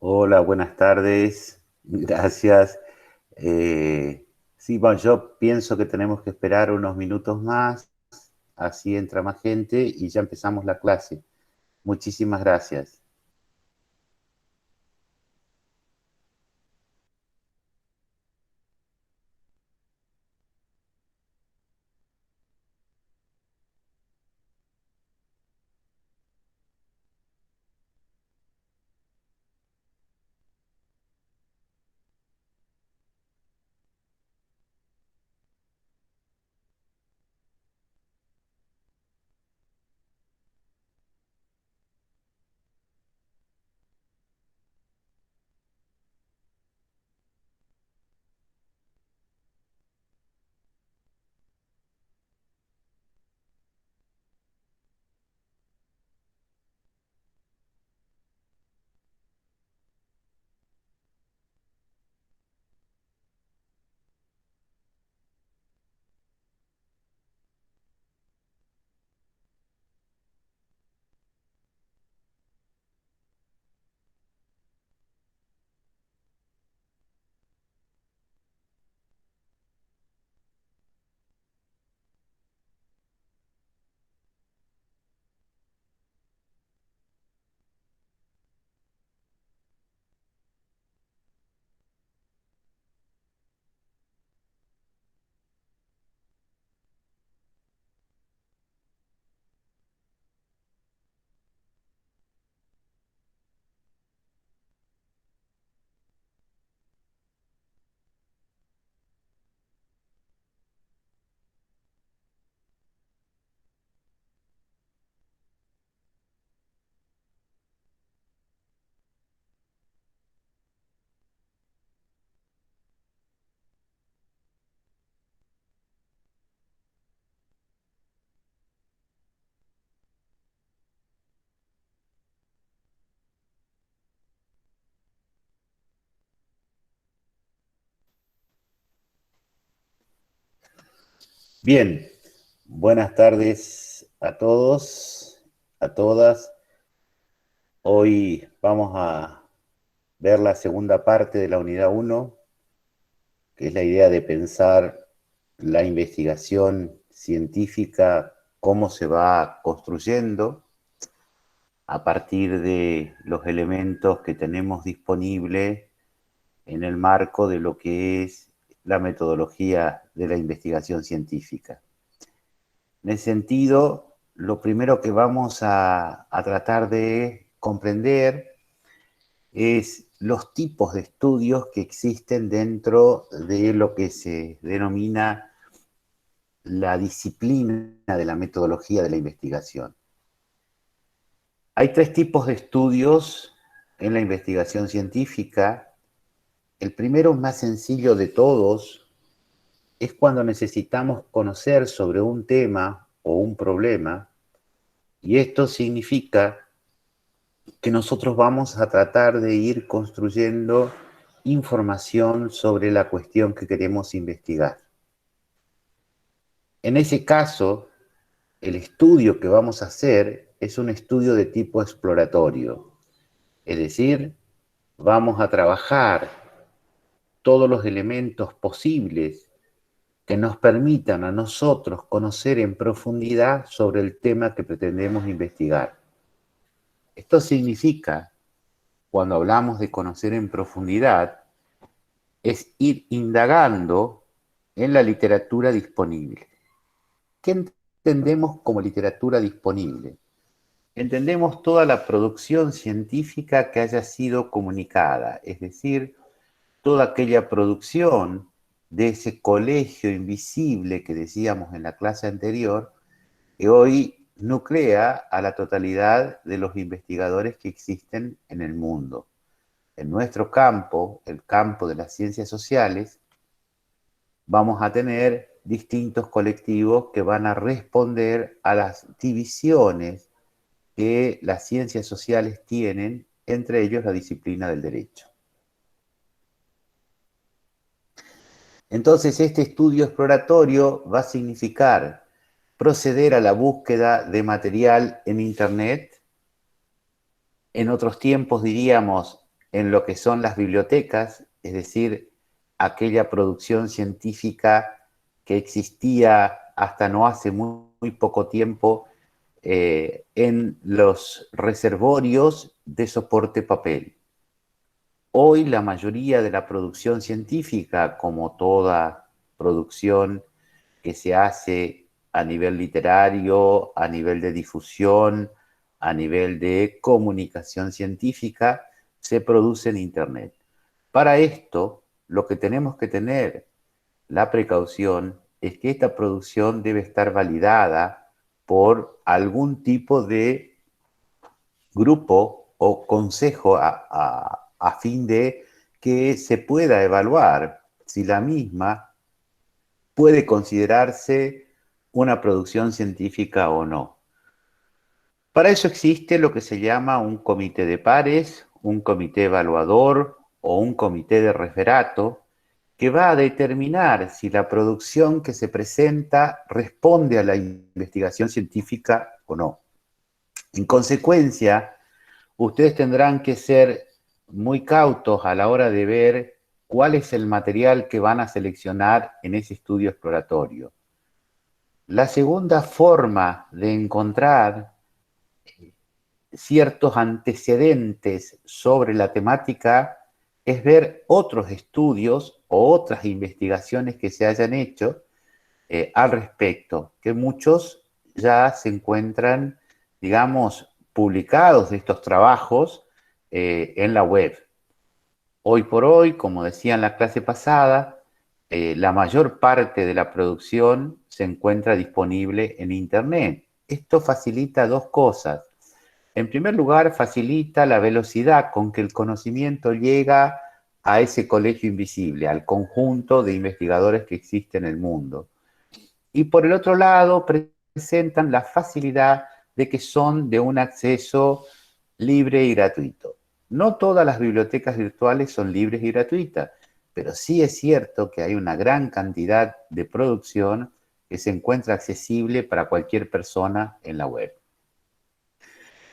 Hola, buenas tardes. Gracias. Sí, bueno, yo pienso que tenemos que esperar unos minutos más, así entra más gente y ya empezamos la clase. Muchísimas gracias. Bien, buenas tardes a todos, a todas. Hoy vamos a ver la segunda parte de la unidad uno, que es la idea de pensar la investigación científica, cómo se va construyendo a partir de los elementos que tenemos disponibles en el marco de lo que es la metodología de la investigación científica. En ese sentido, lo primero que vamos a tratar de comprender es los tipos de estudios que existen dentro de lo que se denomina la disciplina de la metodología de la investigación. Hay tres tipos de estudios en la investigación científica. El primero, más sencillo de todos, es cuando necesitamos conocer sobre un tema o un problema, y esto significa que nosotros vamos a tratar de ir construyendo información sobre la cuestión que queremos investigar. En ese caso, el estudio que vamos a hacer es un estudio de tipo exploratorio, es decir, vamos a trabajar todos los elementos posibles que nos permitan a nosotros conocer en profundidad sobre el tema que pretendemos investigar. Esto significa, cuando hablamos de conocer en profundidad, es ir indagando en la literatura disponible. ¿Qué entendemos como literatura disponible? Entendemos toda la producción científica que haya sido comunicada, es decir, toda aquella producción de ese colegio invisible que decíamos en la clase anterior, que hoy nuclea a la totalidad de los investigadores que existen en el mundo. En nuestro campo, el campo de las ciencias sociales, vamos a tener distintos colectivos que van a responder a las divisiones que las ciencias sociales tienen, entre ellos la disciplina del derecho. Entonces, este estudio exploratorio va a significar proceder a la búsqueda de material en Internet. En otros tiempos diríamos en lo que son las bibliotecas, es decir, aquella producción científica que existía hasta no hace muy poco tiempo en los reservorios de soporte papel. Hoy la mayoría de la producción científica, como toda producción que se hace a nivel literario, a nivel de difusión, a nivel de comunicación científica, se produce en Internet. Para esto, lo que tenemos que tener la precaución es que esta producción debe estar validada por algún tipo de grupo o consejo a fin de que se pueda evaluar si la misma puede considerarse una producción científica o no. Para eso existe lo que se llama un comité de pares, un comité evaluador o un comité de referato que va a determinar si la producción que se presenta responde a la investigación científica o no. En consecuencia, ustedes tendrán que ser muy cautos a la hora de ver cuál es el material que van a seleccionar en ese estudio exploratorio. La segunda forma de encontrar ciertos antecedentes sobre la temática es ver otros estudios o otras investigaciones que se hayan hecho al respecto, que muchos ya se encuentran, digamos, publicados de estos trabajos en la web. Hoy por hoy, como decía en la clase pasada, la mayor parte de la producción se encuentra disponible en Internet. Esto facilita dos cosas. En primer lugar, facilita la velocidad con que el conocimiento llega a ese colegio invisible, al conjunto de investigadores que existe en el mundo. Y por el otro lado, presentan la facilidad de que son de un acceso libre y gratuito. No todas las bibliotecas virtuales son libres y gratuitas, pero sí es cierto que hay una gran cantidad de producción que se encuentra accesible para cualquier persona en la web.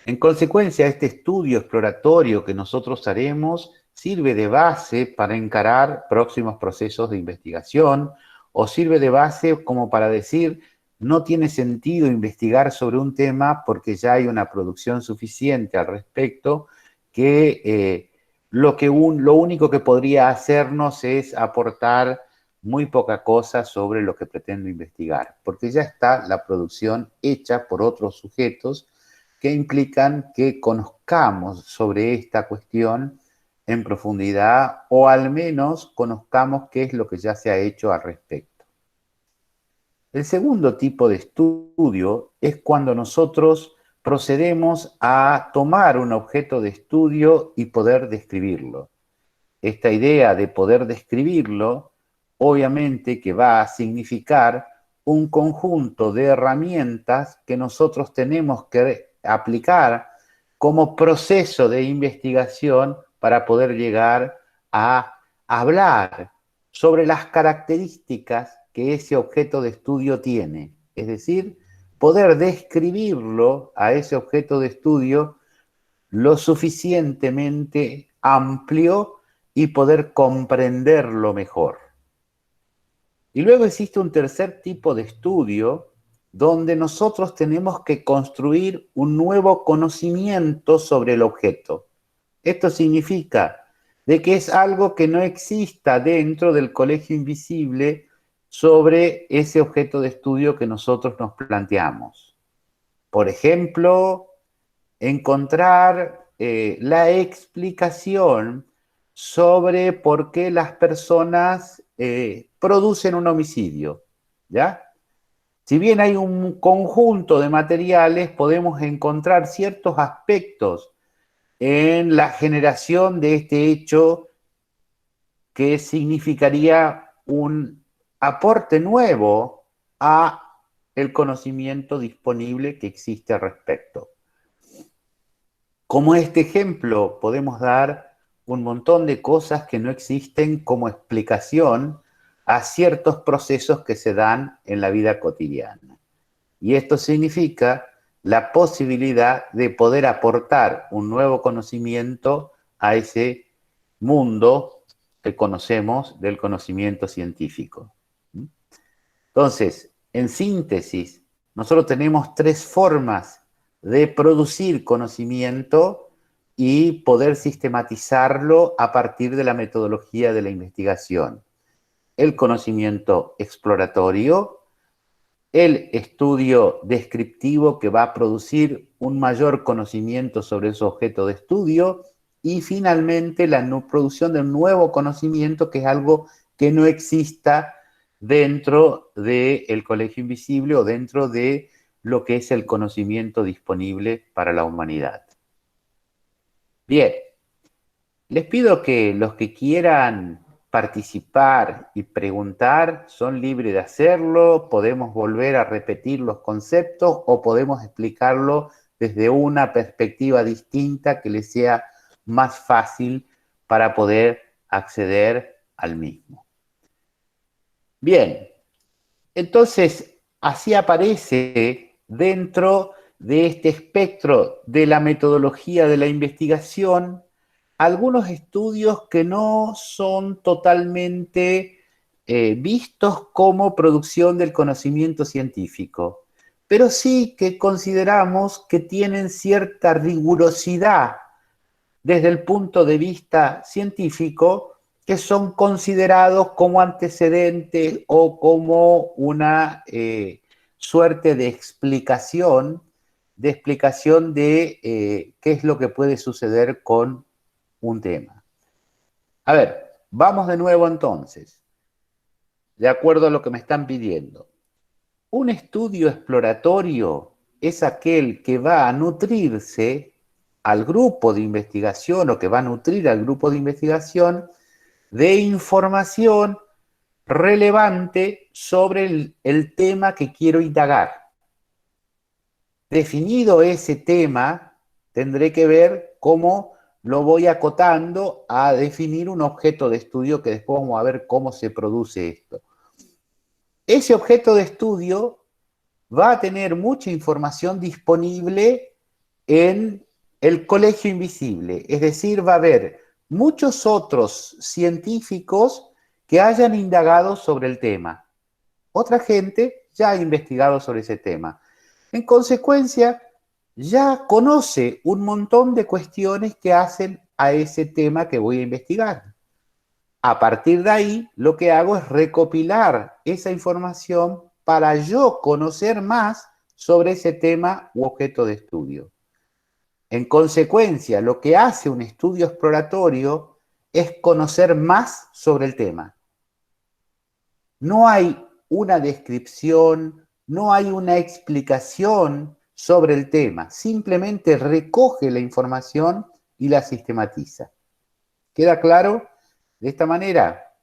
En consecuencia, este estudio exploratorio que nosotros haremos sirve de base para encarar próximos procesos de investigación o sirve de base como para decir, no tiene sentido investigar sobre un tema porque ya hay una producción suficiente al respecto que lo único que podría hacernos es aportar muy poca cosa sobre lo que pretendo investigar, porque ya está la producción hecha por otros sujetos que implican que conozcamos sobre esta cuestión en profundidad o al menos conozcamos qué es lo que ya se ha hecho al respecto. El segundo tipo de estudio es cuando nosotros procedemos a tomar un objeto de estudio y poder describirlo. Esta idea de poder describirlo, obviamente que va a significar un conjunto de herramientas que nosotros tenemos que aplicar como proceso de investigación para poder llegar a hablar sobre las características que ese objeto de estudio tiene. Es decir, poder describirlo a ese objeto de estudio lo suficientemente amplio y poder comprenderlo mejor. Y luego existe un tercer tipo de estudio donde nosotros tenemos que construir un nuevo conocimiento sobre el objeto. Esto significa de que es algo que no exista dentro del colegio invisible sobre ese objeto de estudio que nosotros nos planteamos. Por ejemplo, encontrar la explicación sobre por qué las personas producen un homicidio, ¿ya? Si bien hay un conjunto de materiales, podemos encontrar ciertos aspectos en la generación de este hecho que significaría un aporte nuevo a el conocimiento disponible que existe al respecto. Como este ejemplo, podemos dar un montón de cosas que no existen como explicación a ciertos procesos que se dan en la vida cotidiana. Y esto significa la posibilidad de poder aportar un nuevo conocimiento a ese mundo que conocemos del conocimiento científico. Entonces, en síntesis, nosotros tenemos tres formas de producir conocimiento y poder sistematizarlo a partir de la metodología de la investigación. El conocimiento exploratorio, el estudio descriptivo que va a producir un mayor conocimiento sobre ese objeto de estudio y finalmente la producción de un nuevo conocimiento que es algo que no exista dentro del Colegio Invisible o dentro de lo que es el conocimiento disponible para la humanidad. Bien, les pido que los que quieran participar y preguntar son libres de hacerlo, podemos volver a repetir los conceptos o podemos explicarlo desde una perspectiva distinta que les sea más fácil para poder acceder al mismo. Bien, entonces así aparece dentro de este espectro de la metodología de la investigación algunos estudios que no son totalmente vistos como producción del conocimiento científico, pero sí que consideramos que tienen cierta rigurosidad desde el punto de vista científico, que son considerados como antecedentes o como una suerte de explicación de qué es lo que puede suceder con un tema. A ver, vamos de nuevo entonces, de acuerdo a lo que me están pidiendo. Un estudio exploratorio es aquel que va a nutrirse al grupo de investigación o que va a nutrir al grupo de investigación de información relevante sobre el tema que quiero indagar. Definido ese tema, tendré que ver cómo lo voy acotando a definir un objeto de estudio que después vamos a ver cómo se produce esto. Ese objeto de estudio va a tener mucha información disponible en el Colegio Invisible, es decir, va a haber muchos otros científicos que hayan indagado sobre el tema. Otra gente ya ha investigado sobre ese tema. En consecuencia, ya conoce un montón de cuestiones que hacen a ese tema que voy a investigar. A partir de ahí, lo que hago es recopilar esa información para yo conocer más sobre ese tema u objeto de estudio. En consecuencia, lo que hace un estudio exploratorio es conocer más sobre el tema. No hay una descripción, no hay una explicación sobre el tema, simplemente recoge la información y la sistematiza. ¿Queda claro? De esta manera,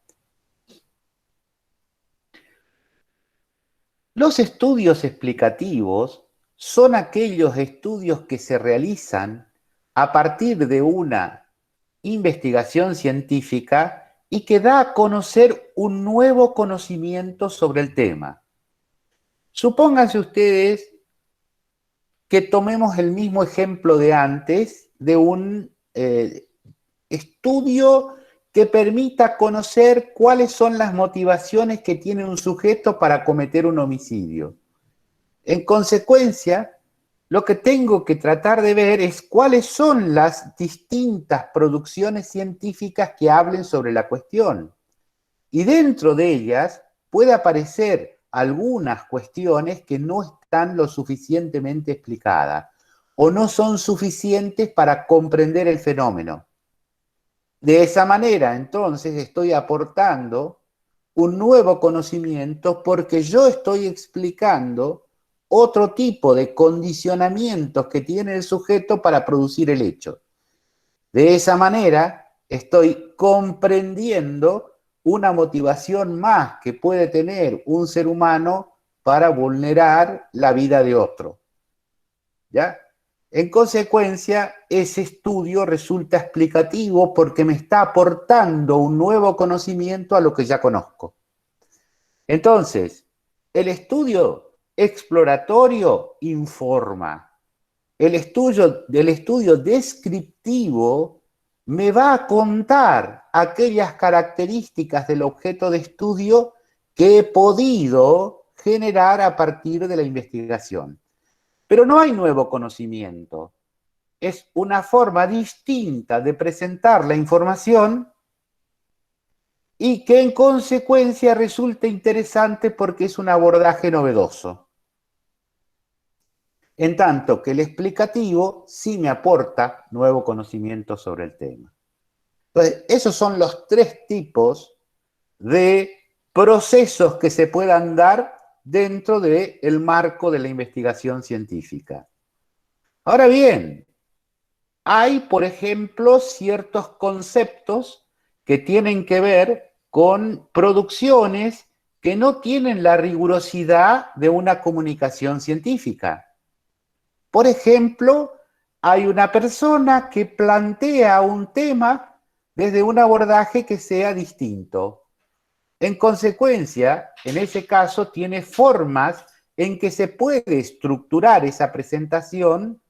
los estudios explicativos son aquellos estudios que se realizan a partir de una investigación científica y que da a conocer un nuevo conocimiento sobre el tema. Supónganse ustedes que tomemos el mismo ejemplo de antes, de un estudio que permita conocer cuáles son las motivaciones que tiene un sujeto para cometer un homicidio. En consecuencia, lo que tengo que tratar de ver es cuáles son las distintas producciones científicas que hablen sobre la cuestión. Y dentro de ellas puede aparecer algunas cuestiones que no están lo suficientemente explicadas o no son suficientes para comprender el fenómeno. De esa manera, entonces, estoy aportando un nuevo conocimiento porque yo estoy explicando otro tipo de condicionamientos que tiene el sujeto para producir el hecho. De esa manera, estoy comprendiendo una motivación más que puede tener un ser humano para vulnerar la vida de otro. ¿Ya? En consecuencia, ese estudio resulta explicativo porque me está aportando un nuevo conocimiento a lo que ya conozco. Entonces, el estudio exploratorio informa. El estudio descriptivo me va a contar aquellas características del objeto de estudio que he podido generar a partir de la investigación. Pero no hay nuevo conocimiento. Es una forma distinta de presentar la información y que en consecuencia resulta interesante porque es un abordaje novedoso. En tanto que el explicativo sí me aporta nuevo conocimiento sobre el tema. Entonces, esos son los tres tipos de procesos que se puedan dar dentro del marco de la investigación científica. Ahora bien, hay, por ejemplo, ciertos conceptos que tienen que ver con producciones que no tienen la rigurosidad de una comunicación científica. Por ejemplo, hay una persona que plantea un tema desde un abordaje que sea distinto. En consecuencia, en ese caso, tiene formas en que se puede estructurar esa presentación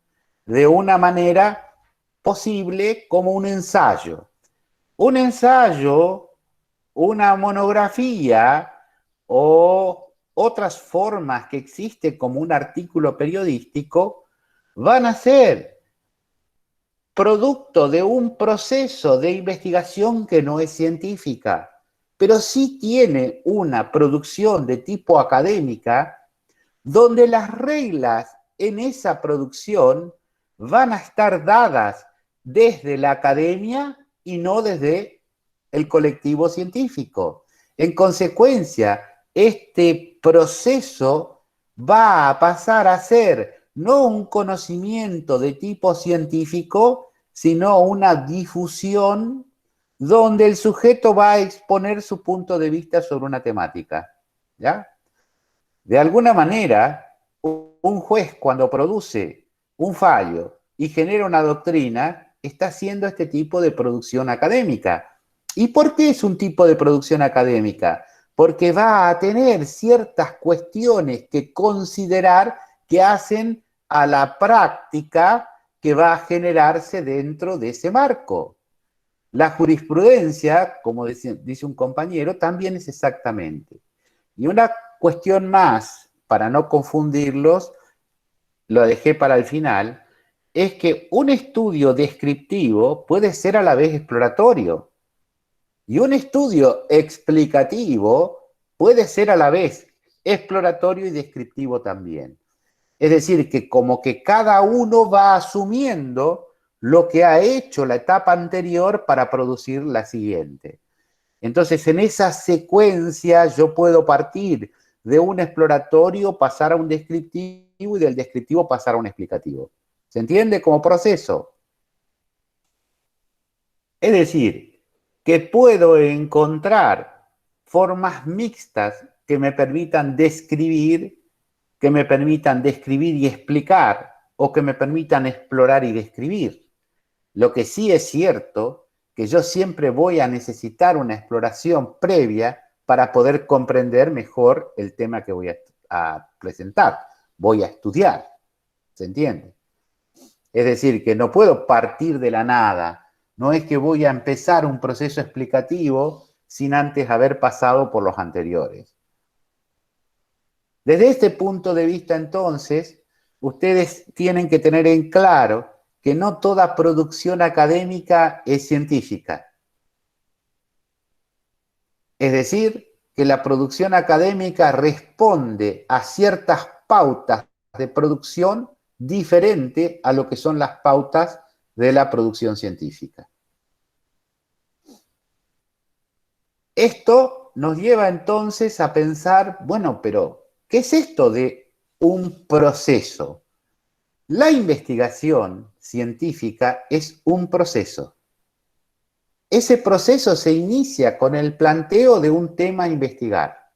de una manera posible como un ensayo. Un ensayo, una monografía o otras formas que existen como un artículo periodístico van a ser producto de un proceso de investigación que no es científica, pero sí tiene una producción de tipo académica donde las reglas en esa producción van a estar dadas desde la academia y no desde el colectivo científico. En consecuencia, este proceso va a pasar a ser no un conocimiento de tipo científico, sino una difusión donde el sujeto va a exponer su punto de vista sobre una temática. ¿Ya? De alguna manera, un juez cuando produce un fallo y genera una doctrina, está haciendo este tipo de producción académica. ¿Y por qué es un tipo de producción académica? Porque va a tener ciertas cuestiones que considerar que hacen a la práctica que va a generarse dentro de ese marco. La jurisprudencia, como dice un compañero, también es exactamente. Y una cuestión más, para no confundirlos, lo dejé para el final, es que un estudio descriptivo puede ser a la vez exploratorio y un estudio explicativo puede ser a la vez exploratorio y descriptivo también. Es decir, que como que cada uno va asumiendo lo que ha hecho la etapa anterior para producir la siguiente. Entonces, en esa secuencia yo puedo partir de un exploratorio, pasar a un descriptivo y del descriptivo pasar a un explicativo. ¿Se entiende como proceso? Es decir, que puedo encontrar formas mixtas que me permitan describir y explicar, o que me permitan explorar y describir. Lo que sí es cierto, que yo siempre voy a necesitar una exploración previa para poder comprender mejor el tema que voy a presentar, voy a estudiar, ¿se entiende? Es decir, que no puedo partir de la nada, no es que voy a empezar un proceso explicativo sin antes haber pasado por los anteriores. Desde este punto de vista, entonces, ustedes tienen que tener en claro que no toda producción académica es científica. Es decir, que la producción académica responde a ciertas pautas de producción diferente a lo que son las pautas de la producción científica. Esto nos lleva entonces a pensar, bueno, pero ¿qué es esto de un proceso? La investigación científica es un proceso. Ese proceso se inicia con el planteo de un tema a investigar.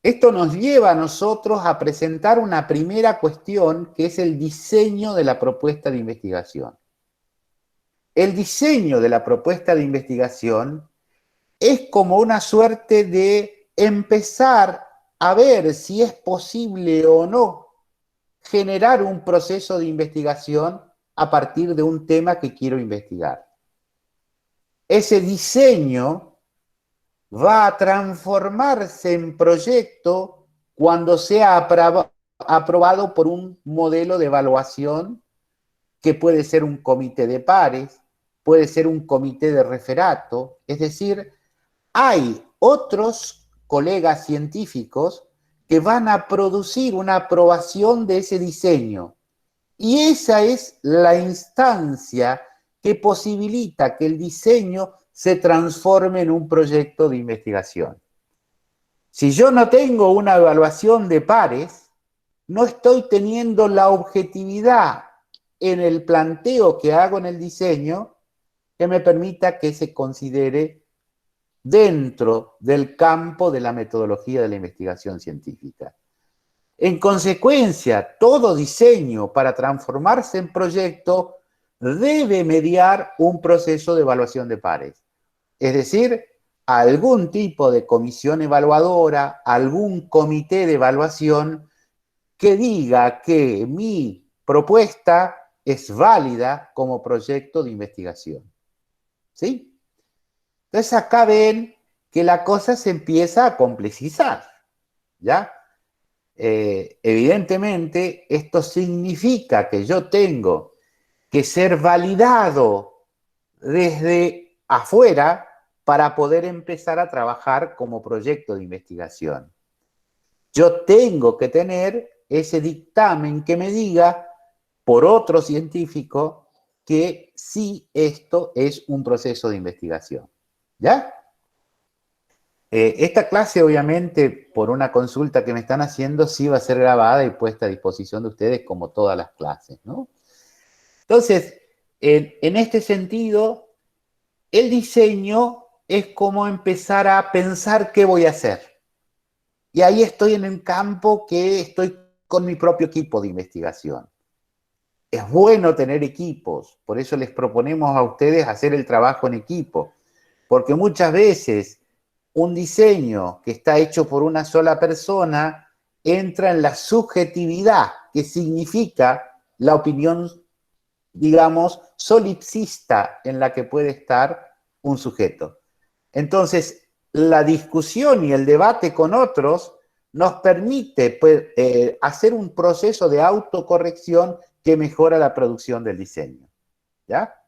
Esto nos lleva a nosotros a presentar una primera cuestión que es el diseño de la propuesta de investigación. El diseño de la propuesta de investigación es como una suerte de empezar a ver si es posible o no generar un proceso de investigación a partir de un tema que quiero investigar. Ese diseño va a transformarse en proyecto cuando sea aprobado por un modelo de evaluación que puede ser un comité de pares, puede ser un comité de referato, es decir, hay otros colegas científicos que van a producir una aprobación de ese diseño. Y esa es la instancia que posibilita que el diseño se transforme en un proyecto de investigación. Si yo no tengo una evaluación de pares, no estoy teniendo la objetividad en el planteo que hago en el diseño que me permita que se considere dentro del campo de la metodología de la investigación científica. En consecuencia, todo diseño para transformarse en proyecto debe mediar un proceso de evaluación de pares. Es decir, algún tipo de comisión evaluadora, algún comité de evaluación que diga que mi propuesta es válida como proyecto de investigación. ¿Sí? Entonces acá ven que la cosa se empieza a complejizar, ¿ya? Evidentemente, esto significa que yo tengo que ser validado desde afuera para poder empezar a trabajar como proyecto de investigación. Yo tengo que tener ese dictamen que me diga por otro científico que sí esto es un proceso de investigación. ¿Ya? Esta clase, obviamente, por una consulta que me están haciendo, sí va a ser grabada y puesta a disposición de ustedes como todas las clases, ¿no? Entonces, en este sentido, el diseño es como empezar a pensar qué voy a hacer. Y ahí estoy en un campo que estoy con mi propio equipo de investigación. Es bueno tener equipos, por eso les proponemos a ustedes hacer el trabajo en equipo, porque muchas veces un diseño que está hecho por una sola persona entra en la subjetividad, que significa la opinión, digamos, solipsista en la que puede estar un sujeto. Entonces, la discusión y el debate con otros nos permite hacer un proceso de autocorrección que mejora la producción del diseño. ¿Ya?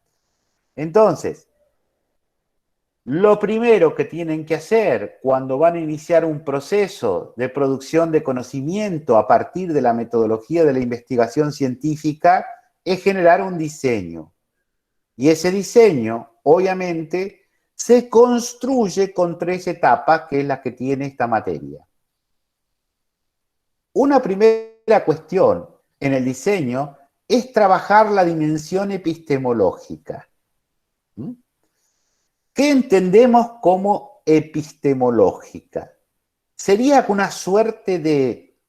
Entonces, lo primero que tienen que hacer cuando van a iniciar un proceso de producción de conocimiento a partir de la metodología de la investigación científica es generar un diseño. Y ese diseño, obviamente, se construye con 3 etapas, que es la que tiene esta materia. Una primera cuestión en el diseño es trabajar la dimensión epistemológica. ¿Qué entendemos como epistemológica? Sería una suerte de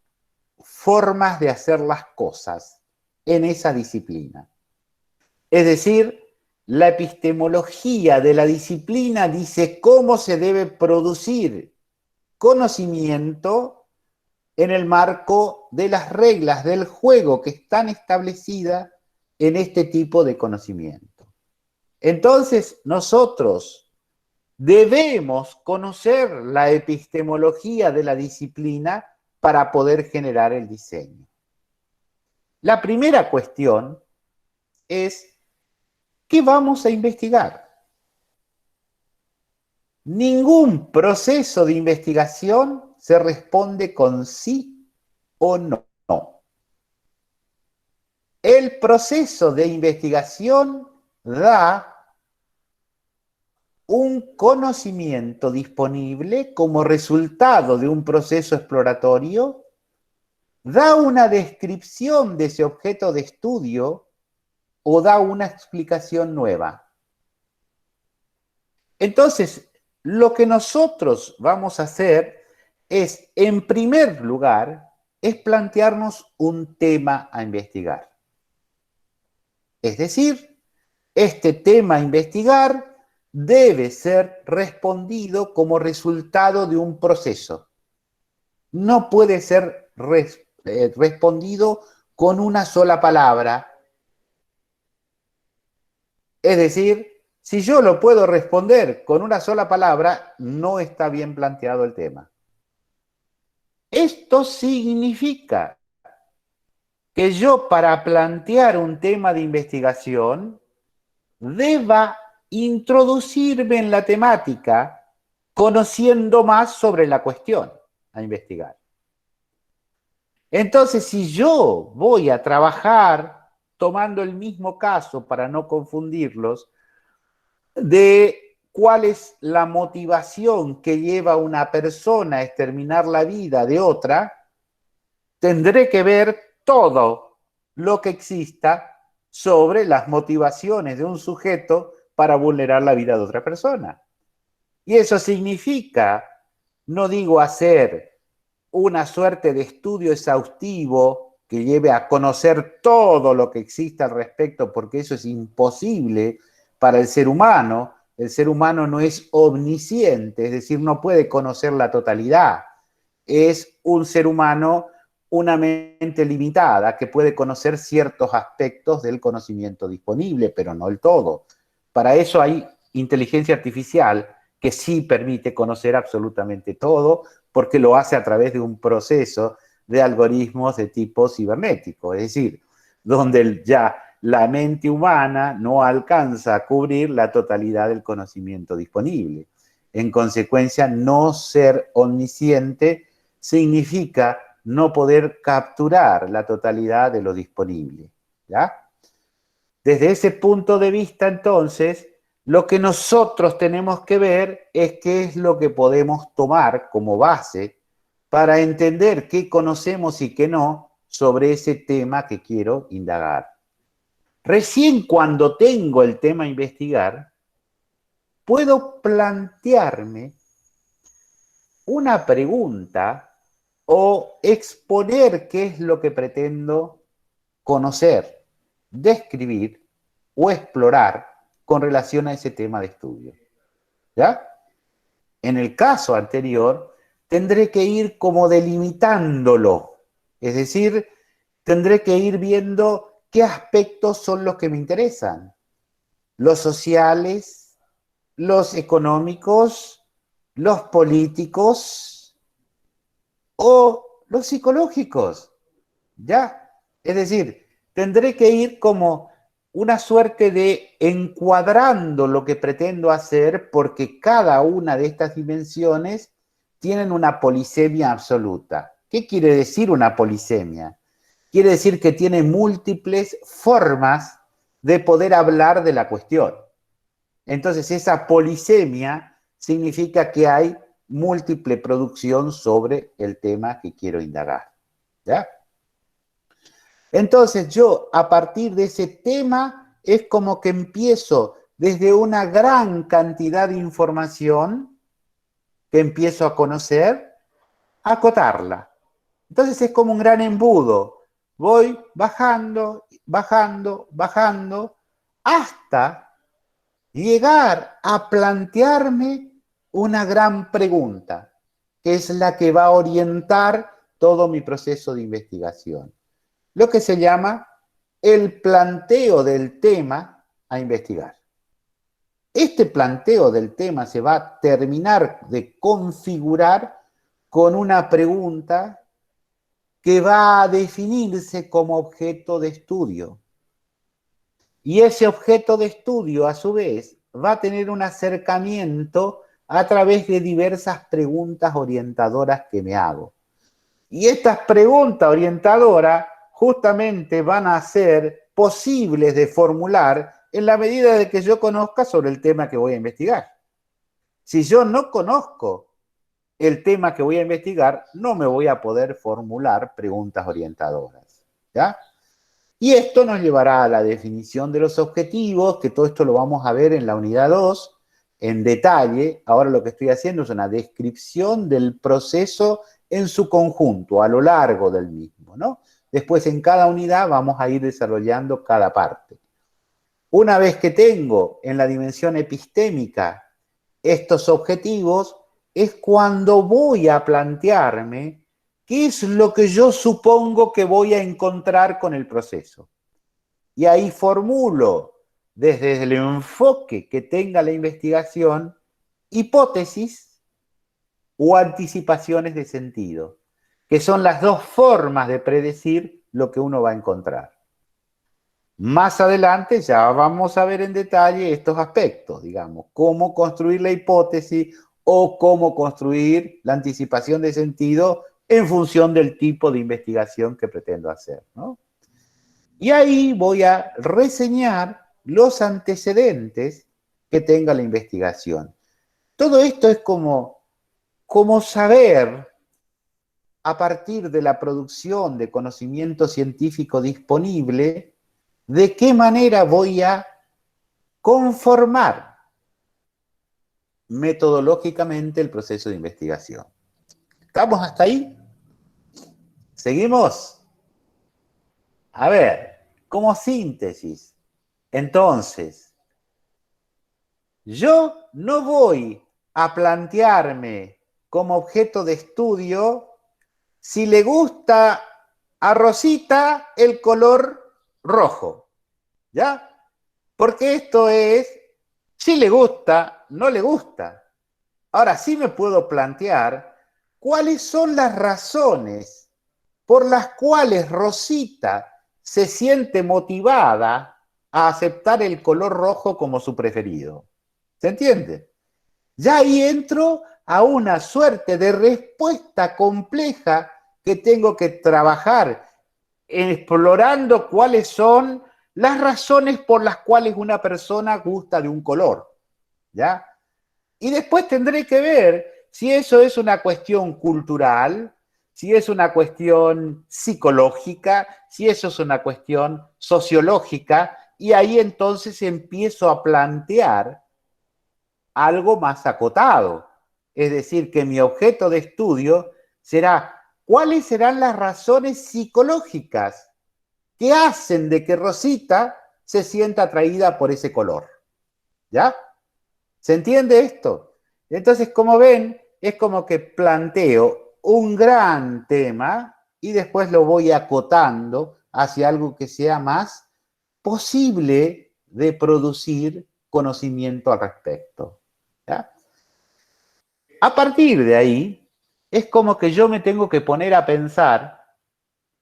formas de hacer las cosas en esa disciplina. Es decir, la epistemología de la disciplina dice cómo se debe producir conocimiento en el marco de las reglas del juego que están establecidas en este tipo de conocimiento. Entonces, nosotros debemos conocer la epistemología de la disciplina para poder generar el diseño. La primera cuestión es, ¿qué vamos a investigar? Ningún proceso de investigación se responde con sí o no. El proceso de investigación da un conocimiento disponible como resultado de un proceso exploratorio, da una descripción de ese objeto de estudio o da una explicación nueva. Entonces, lo que nosotros vamos a hacer es, en primer lugar, es plantearnos un tema a investigar. Es decir, este tema a investigar debe ser respondido como resultado de un proceso. No puede ser respondido con una sola palabra, Es decir, si yo lo puedo responder con una sola palabra, no está bien planteado el tema. Esto significa que yo, para plantear un tema de investigación, deba introducirme en la temática conociendo más sobre la cuestión a investigar. Entonces, si yo voy a trabajar tomando el mismo caso para no confundirlos, de cuál es la motivación que lleva a una persona a exterminar la vida de otra, tendré que ver todo lo que exista sobre las motivaciones de un sujeto para vulnerar la vida de otra persona. Y eso significa, no digo hacer una suerte de estudio exhaustivo que lleve a conocer todo lo que existe al respecto, porque eso es imposible para el ser humano. El ser humano no es omnisciente, es decir, no puede conocer la totalidad. Es un ser humano, una mente limitada, que puede conocer ciertos aspectos del conocimiento disponible, pero no el todo. Para eso hay inteligencia artificial que sí permite conocer absolutamente todo, porque lo hace a través de un proceso de algoritmos de tipo cibernético, es decir, donde ya la mente humana no alcanza a cubrir la totalidad del conocimiento disponible. En consecuencia, no ser omnisciente significa no poder capturar la totalidad de lo disponible, ¿ya? Desde ese punto de vista, entonces, lo que nosotros tenemos que ver es qué es lo que podemos tomar como base para entender qué conocemos y qué no sobre ese tema que quiero indagar. Recién cuando tengo el tema a investigar, puedo plantearme una pregunta o exponer qué es lo que pretendo conocer, describir o explorar con relación a ese tema de estudio. ¿Ya? En el caso anterior, tendré que ir como delimitándolo, es decir, tendré que ir viendo qué aspectos son los que me interesan, los sociales, los económicos, los políticos o los psicológicos, ¿ya? Es decir, tendré que ir como una suerte de encuadrando lo que pretendo hacer, porque cada una de estas dimensiones tienen una polisemia absoluta. ¿Qué quiere decir una polisemia? Quiere decir que tiene múltiples formas de poder hablar de la cuestión. Entonces, esa polisemia significa que hay múltiple producción sobre el tema que quiero indagar, ¿ya? Entonces yo, a partir de ese tema, es como que empiezo desde una gran cantidad de información que empiezo a conocer, a acotarla. Entonces es como un gran embudo. Voy bajando, bajando, bajando, hasta llegar a plantearme una gran pregunta, que es la que va a orientar todo mi proceso de investigación. Lo que se llama el planteo del tema a investigar. Este planteo del tema se va a terminar de configurar con una pregunta que va a definirse como objeto de estudio. Y ese objeto de estudio, a su vez, va a tener un acercamiento a través de diversas preguntas orientadoras que me hago. Y estas preguntas orientadoras justamente van a ser posibles de formular en la medida de que yo conozca sobre el tema que voy a investigar. Si yo no conozco el tema que voy a investigar, no me voy a poder formular preguntas orientadoras, ¿ya? Y esto nos llevará a la definición de los objetivos, que todo esto lo vamos a ver en la unidad 2 en detalle. Ahora lo que estoy haciendo es una descripción del proceso en su conjunto, a lo largo del mismo, ¿no? Después en cada unidad vamos a ir desarrollando cada parte. Una vez que tengo en la dimensión epistémica estos objetivos, es cuando voy a plantearme qué es lo que yo supongo que voy a encontrar con el proceso. Y ahí formulo desde el enfoque que tenga la investigación, hipótesis o anticipaciones de sentido, que son las dos formas de predecir lo que uno va a encontrar. Más adelante ya vamos a ver en detalle estos aspectos, digamos, cómo construir la hipótesis o cómo construir la anticipación de sentido en función del tipo de investigación que pretendo hacer, ¿no? Y ahí voy a reseñar los antecedentes que tenga la investigación. Todo esto es como saber, a partir de la producción de conocimiento científico disponible, de qué manera voy a conformar metodológicamente el proceso de investigación. ¿Estamos hasta ahí? ¿Seguimos? A ver, como síntesis, entonces, yo no voy a plantearme como objeto de estudio si le gusta a Rosita el color rojo, ¿ya? Porque esto es si le gusta, no le gusta. Ahora sí me puedo plantear cuáles son las razones por las cuales Rosita se siente motivada a aceptar el color rojo como su preferido. ¿Se entiende? Ya ahí entro a una suerte de respuesta compleja que tengo que trabajar explorando cuáles son las razones por las cuales una persona gusta de un color, ¿ya? Y después tendré que ver si eso es una cuestión cultural, si es una cuestión psicológica, si eso es una cuestión sociológica, y ahí entonces empiezo a plantear algo más acotado. Es decir, que mi objeto de estudio será cuáles serán las razones psicológicas que hacen de que Rosita se sienta atraída por ese color. ¿Ya? ¿Se entiende esto? Entonces, como ven, es como que planteo un gran tema y después lo voy acotando hacia algo que sea más posible de producir conocimiento al respecto. ¿Ya? A partir de ahí, es como que yo me tengo que poner a pensar,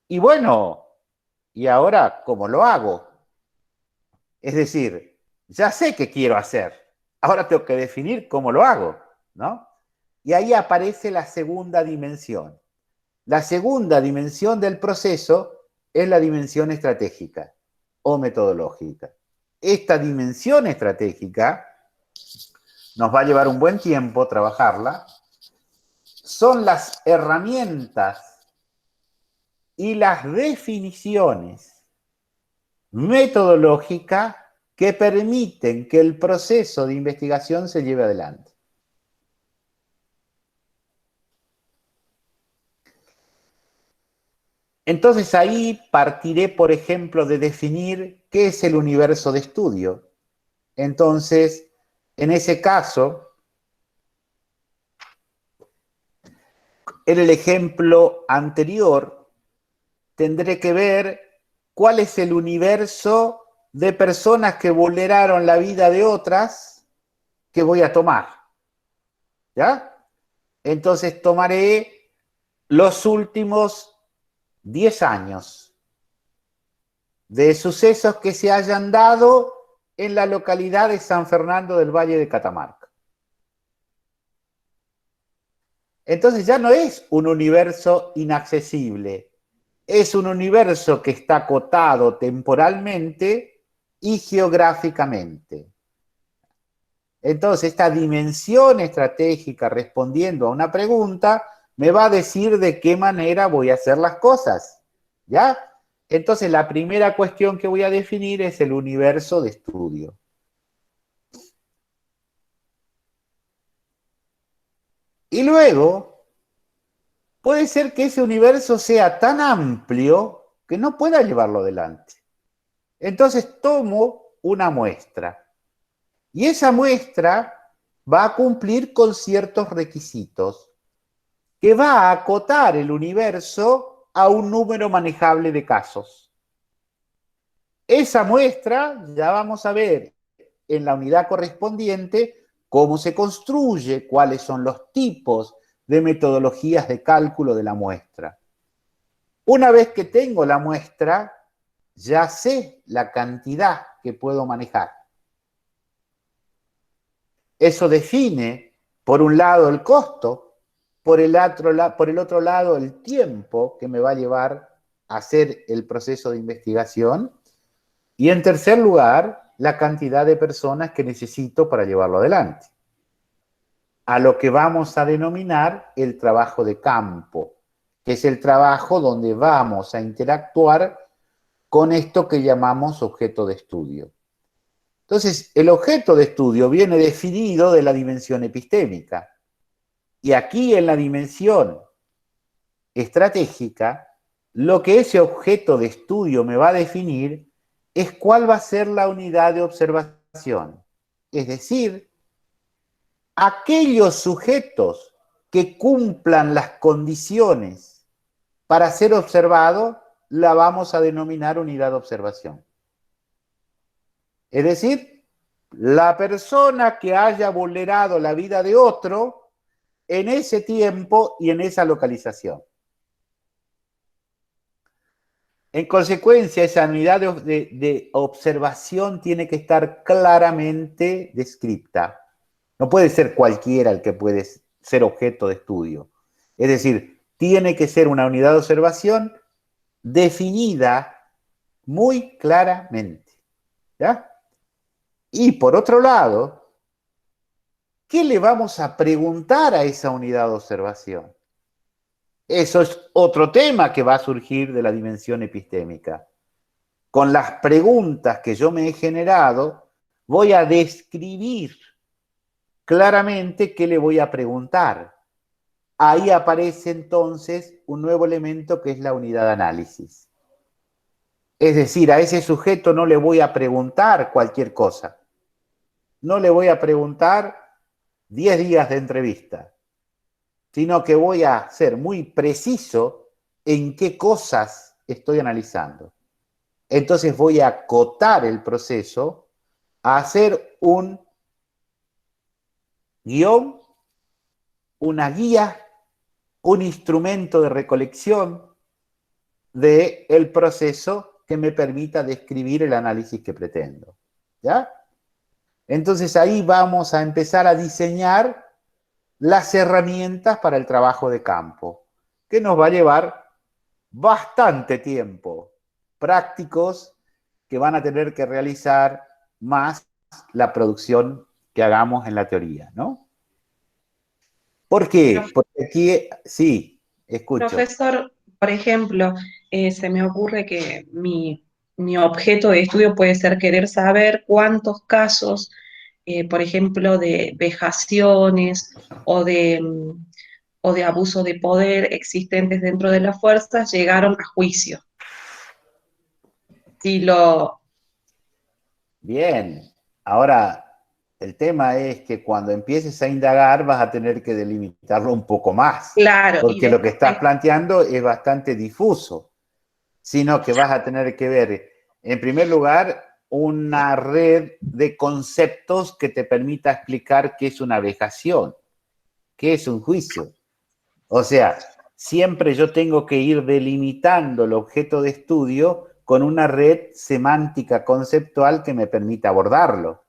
y bueno, ¿y ahora cómo lo hago? Es decir, ya sé qué quiero hacer, ahora tengo que definir cómo lo hago, ¿no? Y ahí aparece la segunda dimensión. La segunda dimensión del proceso es la dimensión estratégica o metodológica. Esta dimensión estratégica nos va a llevar un buen tiempo trabajarla. Son las herramientas y las definiciones metodológicas que permiten que el proceso de investigación se lleve adelante. Entonces ahí partiré, por ejemplo, de definir qué es el universo de estudio. Entonces, en ese caso, en el ejemplo anterior, tendré que ver cuál es el universo de personas que vulneraron la vida de otras que voy a tomar. ¿Ya? Entonces tomaré los últimos 10 años de sucesos que se hayan dado en la localidad de San Fernando del Valle de Catamarca. Entonces ya no es un universo inaccesible, es un universo que está acotado temporalmente y geográficamente. Entonces, esta dimensión estratégica respondiendo a una pregunta me va a decir de qué manera voy a hacer las cosas, ¿ya? Entonces, la primera cuestión que voy a definir es el universo de estudio. Y luego, puede ser que ese universo sea tan amplio que no pueda llevarlo adelante. Entonces, tomo una muestra. Y esa muestra va a cumplir con ciertos requisitos que va a acotar el universo a un número manejable de casos. Esa muestra ya vamos a ver en la unidad correspondiente cómo se construye, cuáles son los tipos de metodologías de cálculo de la muestra. Una vez que tengo la muestra, ya sé la cantidad que puedo manejar. Eso define, por un lado, el costo, por el otro lado, el tiempo que me va a llevar a hacer el proceso de investigación, y en tercer lugar, la cantidad de personas que necesito para llevarlo adelante. A lo que vamos a denominar el trabajo de campo, que es el trabajo donde vamos a interactuar con esto que llamamos objeto de estudio. Entonces, el objeto de estudio viene definido de la dimensión epistémica. Y aquí en la dimensión estratégica, lo que ese objeto de estudio me va a definir es cuál va a ser la unidad de observación. Es decir, aquellos sujetos que cumplan las condiciones para ser observados, la vamos a denominar unidad de observación. Es decir, la persona que haya vulnerado la vida de otro en ese tiempo y en esa localización. En consecuencia, esa unidad de observación tiene que estar claramente descrita. No puede ser cualquiera el que puede ser objeto de estudio. Es decir, tiene que ser una unidad de observación definida muy claramente. ¿Ya? Y por otro lado, ¿qué le vamos a preguntar a esa unidad de observación? Eso es otro tema que va a surgir de la dimensión epistémica. Con las preguntas que yo me he generado, voy a describir claramente qué le voy a preguntar. Ahí aparece entonces un nuevo elemento que es la unidad de análisis. Es decir, a ese sujeto no le voy a preguntar cualquier cosa. No le voy a preguntar 10 días de entrevista, sino que voy a ser muy preciso en qué cosas estoy analizando. Entonces voy a acotar el proceso a hacer un guión, una guía, un instrumento de recolección del proceso que me permita describir el análisis que pretendo. ¿Ya? Entonces ahí vamos a empezar a diseñar las herramientas para el trabajo de campo, que nos va a llevar bastante tiempo, prácticos que van a tener que realizar más la producción que hagamos en la teoría, ¿no? ¿Por qué? Porque aquí, sí, escucho. Profesor, por ejemplo, se me ocurre que mi objeto de estudio puede ser querer saber cuántos casos, por ejemplo, de vejaciones o o de abuso de poder existentes dentro de las fuerzas llegaron a juicio. Si lo, Bien, ahora el tema es que cuando empieces a indagar vas a tener que delimitarlo un poco más, claro, y porque lo que estás después, planteando es bastante difuso, sino que vas a tener que ver, en primer lugar, una red de conceptos que te permita explicar qué es una vejación, qué es un juicio. O sea, siempre yo tengo que ir delimitando el objeto de estudio con una red semántica conceptual que me permita abordarlo.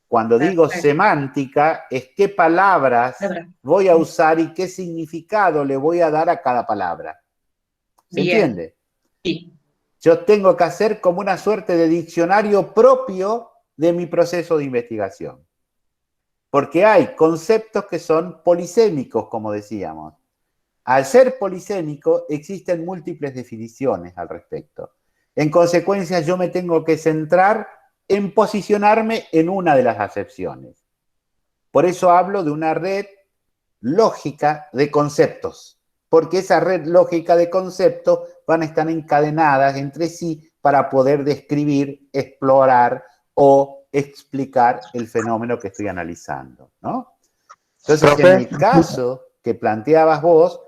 Cuando digo perfecto, semántica, es qué palabras voy a usar y qué significado le voy a dar a cada palabra. ¿Se bien, entiende? sí, Yo tengo que hacer como una suerte de diccionario propio de mi proceso de investigación. Porque hay conceptos que son polisémicos, como decíamos. Al ser polisémico, existen múltiples definiciones al respecto. En consecuencia, yo me tengo que centrar en posicionarme en una de las acepciones. Por eso hablo de una red lógica de conceptos, porque esa red lógica de conceptos van a estar encadenadas entre sí para poder describir, explorar o explicar el fenómeno que estoy analizando, ¿no? Entonces, en Profe, el caso que planteabas vos,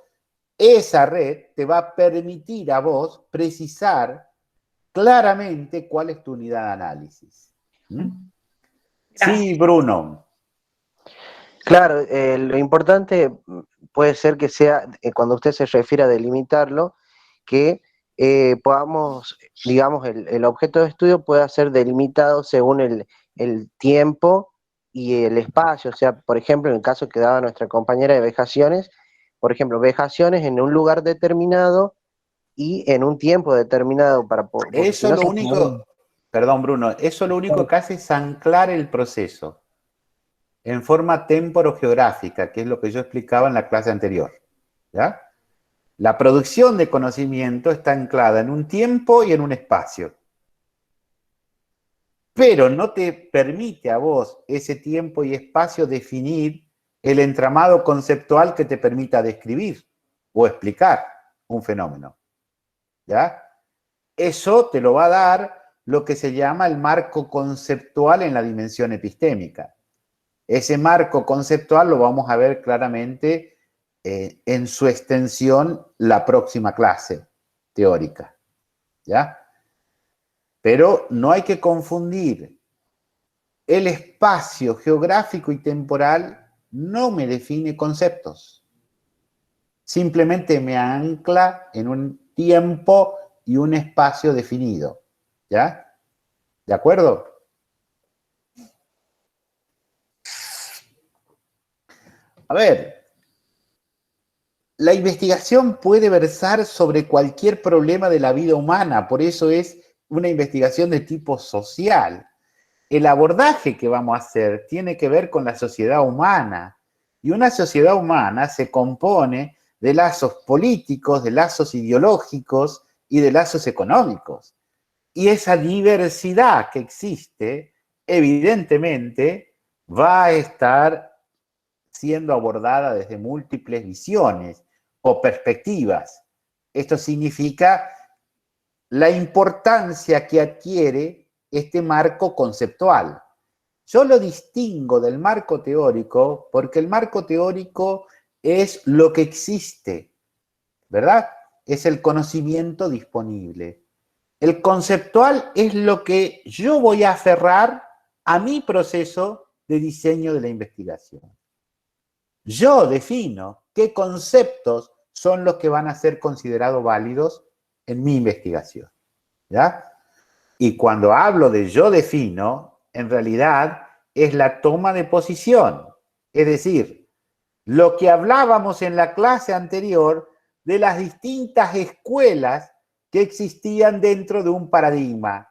esa red te va a permitir a vos precisar claramente cuál es tu unidad de análisis. ¿Mm? Sí, Gracias. Bruno. Claro, lo importante puede ser que sea, cuando usted se refiere a delimitarlo, que podamos, digamos, el objeto de estudio pueda ser delimitado según el tiempo y el espacio. O sea, por ejemplo, en el caso que daba nuestra compañera de vejaciones, por ejemplo, vejaciones en un lugar determinado y en un tiempo determinado, porque si Eso no lo se puede. único, perdón, Bruno, eso lo único que hace es anclar el proceso en forma temporo-geográfica, que es lo que yo explicaba en la clase anterior. ¿Ya? La producción de conocimiento está anclada en un tiempo y en un espacio, pero no te permite a vos ese tiempo y espacio definir el entramado conceptual que te permita describir o explicar un fenómeno. ¿Ya? Eso te lo va a dar lo que se llama el marco conceptual en la dimensión epistémica. Ese marco conceptual lo vamos a ver claramente en su extensión la próxima clase teórica. ¿Ya? Pero no hay que confundir. El espacio geográfico y temporal no me define conceptos. Simplemente me ancla en un tiempo y un espacio definido. ¿Ya? ¿De acuerdo? A ver, la investigación puede versar sobre cualquier problema de la vida humana, por eso es una investigación de tipo social. El abordaje que vamos a hacer tiene que ver con la sociedad humana, y una sociedad humana se compone de lazos políticos, de lazos ideológicos y de lazos económicos. Y esa diversidad que existe, evidentemente, va a estar siendo abordada desde múltiples visiones o perspectivas. Esto significa la importancia que adquiere este marco conceptual. Yo lo distingo del marco teórico porque el marco teórico es lo que existe, ¿verdad? Es el conocimiento disponible. El conceptual es lo que yo voy a aferrar a mi proceso de diseño de la investigación. Yo defino qué conceptos son los que van a ser considerados válidos en mi investigación. ¿Ya? Y cuando hablo de yo defino, en realidad es la toma de posición. Es decir, lo que hablábamos en la clase anterior de las distintas escuelas que existían dentro de un paradigma.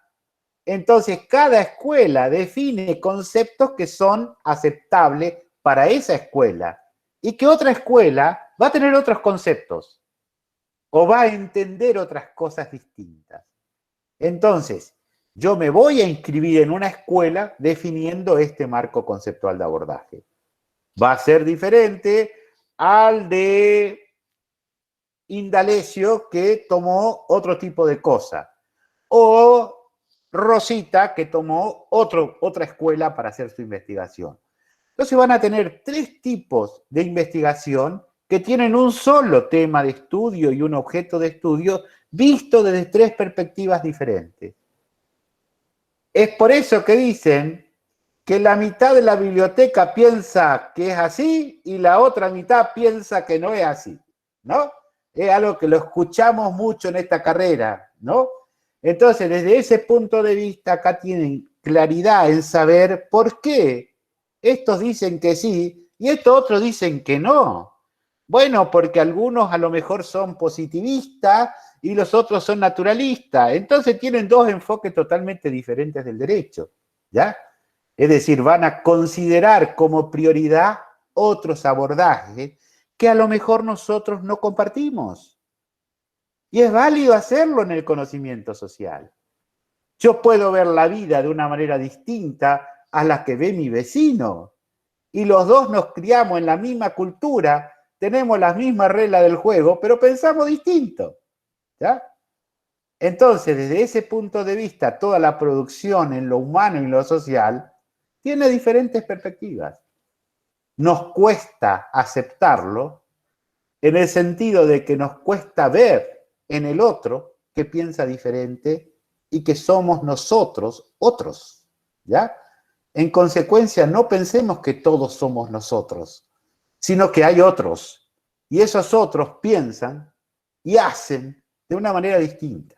Entonces, cada escuela define conceptos que son aceptables para esa escuela y que otra escuela va a tener otros conceptos o va a entender otras cosas distintas. Entonces, yo me voy a inscribir en una escuela definiendo este marco conceptual de abordaje. Va a ser diferente al de Indalecio, que tomó otro tipo de cosa, o Rosita, que tomó otra escuela para hacer su investigación. Entonces van a tener tres tipos de investigación que tienen un solo tema de estudio y un objeto de estudio visto desde tres perspectivas diferentes. Es por eso que dicen que la mitad de la biblioteca piensa que es así y la otra mitad piensa que no es así, ¿no? Es algo que lo escuchamos mucho en esta carrera, ¿no? Entonces, desde ese punto de vista, acá tienen claridad en saber por qué estos dicen que sí y estos otros dicen que no. Bueno, porque algunos a lo mejor son positivistas y los otros son naturalistas. Entonces tienen dos enfoques totalmente diferentes del derecho, ¿ya? Es decir, van a considerar como prioridad otros abordajes que a lo mejor nosotros no compartimos. Y es válido hacerlo en el conocimiento social. Yo puedo ver la vida de una manera distinta a la que ve mi vecino. Y los dos nos criamos en la misma cultura, tenemos las mismas reglas del juego, pero pensamos distinto. ¿Ya? Entonces, desde ese punto de vista, toda la producción en lo humano y en lo social tiene diferentes perspectivas. Nos cuesta aceptarlo en el sentido de que nos cuesta ver en el otro que piensa diferente y que somos nosotros otros, ¿ya? En consecuencia, no pensemos que todos somos nosotros, sino que hay otros, y esos otros piensan y hacen de una manera distinta.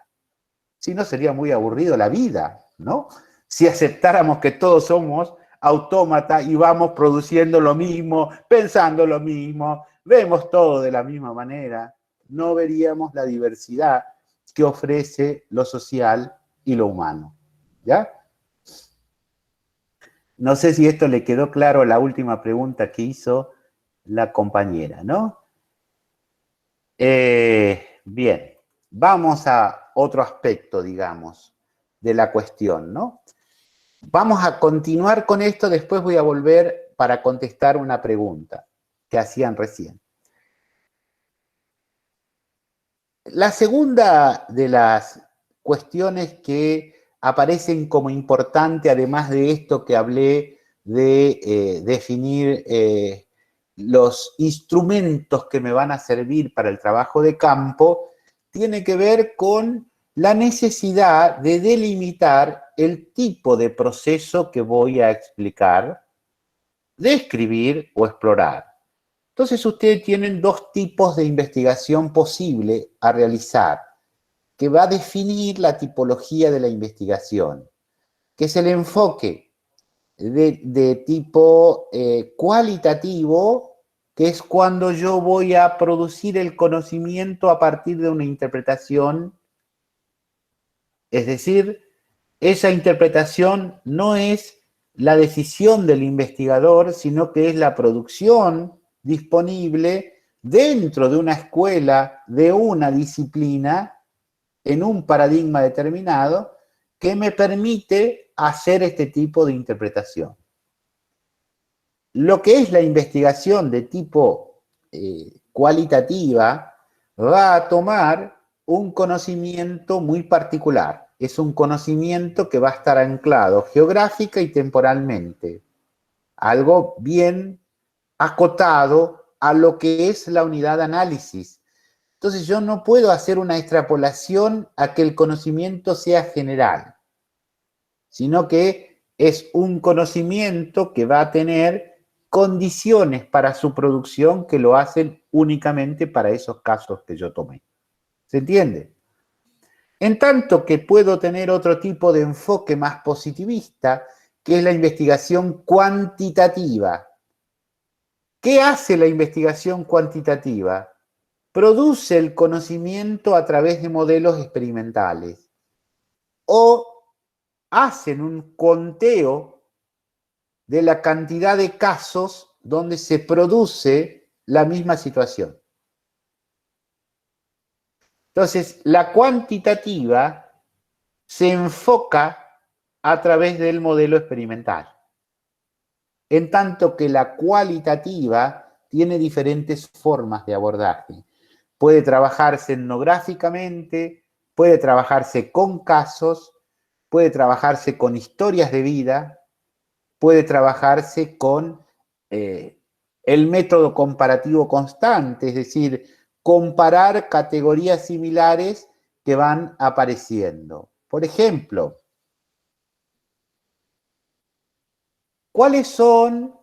Si no, sería muy aburrido la vida, ¿no? Si aceptáramos que todos somos autómatas y vamos produciendo lo mismo, pensando lo mismo, vemos todo de la misma manera, no veríamos la diversidad que ofrece lo social y lo humano, ¿ya? No sé si esto le quedó claro a la última pregunta que hizo la compañera, ¿no? Bien, vamos a otro aspecto, digamos, de la cuestión, ¿no? Vamos a continuar con esto, después voy a volver para contestar una pregunta que hacían recién. La segunda de las cuestiones que aparecen como importante, además de esto que hablé de definir los instrumentos que me van a servir para el trabajo de campo, tiene que ver con la necesidad de delimitar el tipo de proceso que voy a explicar, describir o explorar. Entonces ustedes tienen dos tipos de investigación posible a realizar, que va a definir la tipología de la investigación, que es el enfoque de tipo cualitativo, que es cuando yo voy a producir el conocimiento a partir de una interpretación, es decir, esa interpretación no es la decisión del investigador, sino que es la producción disponible dentro de una escuela, de una disciplina, en un paradigma determinado, que me permite hacer este tipo de interpretación. Lo que es la investigación de tipo cualitativa va a tomar un conocimiento muy particular. Es un conocimiento que va a estar anclado geográfica y temporalmente. Algo bien acotado a lo que es la unidad de análisis. Entonces yo no puedo hacer una extrapolación a que el conocimiento sea general, sino que es un conocimiento que va a tener condiciones para su producción que lo hacen únicamente para esos casos que yo tomé. ¿Se entiende? En tanto que puedo tener otro tipo de enfoque más positivista, que es la investigación cuantitativa. ¿Qué hace la investigación cuantitativa? Produce el conocimiento a través de modelos experimentales o hacen un conteo de la cantidad de casos donde se produce la misma situación. Entonces, la cuantitativa se enfoca a través del modelo experimental, en tanto que la cualitativa tiene diferentes formas de abordaje. Puede trabajarse etnográficamente, puede trabajarse con casos, puede trabajarse con historias de vida, puede trabajarse con el método comparativo constante, es decir, comparar categorías similares que van apareciendo. Por ejemplo, ¿cuáles son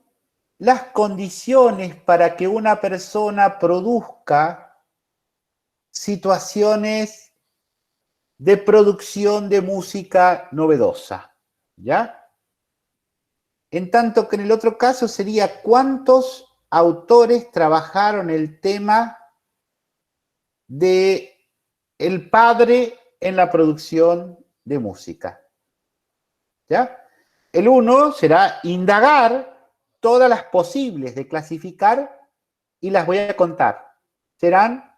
las condiciones para que una persona produzca situaciones de producción de música novedosa? ¿Ya? En tanto que en el otro caso sería cuántos autores trabajaron el tema de el padre en la producción de música. ¿Ya? El uno será indagar todas las posibles de clasificar y las voy a contar. Serán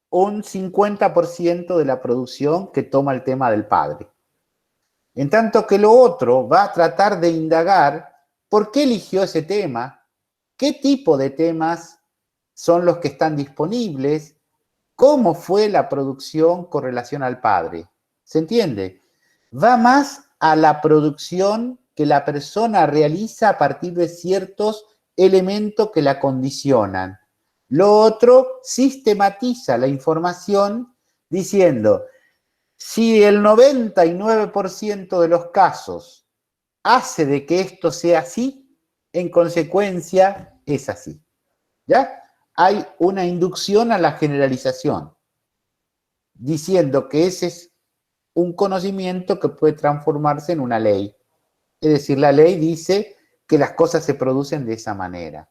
un 50% de la producción que toma el tema del padre. En tanto que lo otro va a tratar de indagar por qué eligió ese tema, qué tipo de temas son los que están disponibles, cómo fue la producción con relación al padre. ¿Se entiende? Va más a la producción que la persona realiza a partir de ciertos elementos que la condicionan. Lo otro sistematiza la información diciendo, Si el 99% de los casos hace de que esto sea así, en consecuencia es así. ¿Ya? Hay una inducción a la generalización, diciendo que ese es un conocimiento que puede transformarse en una ley. Es decir, la ley dice que las cosas se producen de esa manera.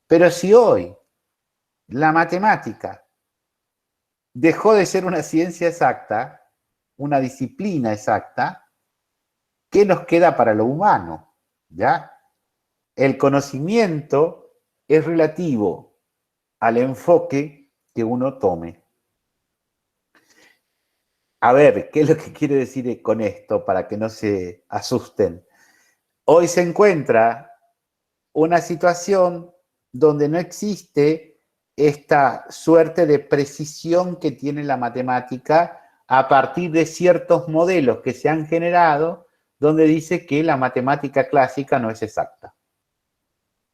Pero si hoy la matemática dejó de ser una ciencia exacta, una disciplina exacta, ¿qué nos queda para lo humano? ¿Ya? El conocimiento es relativo al enfoque que uno tome. A ver, ¿qué es lo que quiere decir con esto para que no se asusten? Hoy se encuentra una situación donde no existe esta suerte de precisión que tiene la matemática a partir de ciertos modelos que se han generado, donde dice que la matemática clásica no es exacta.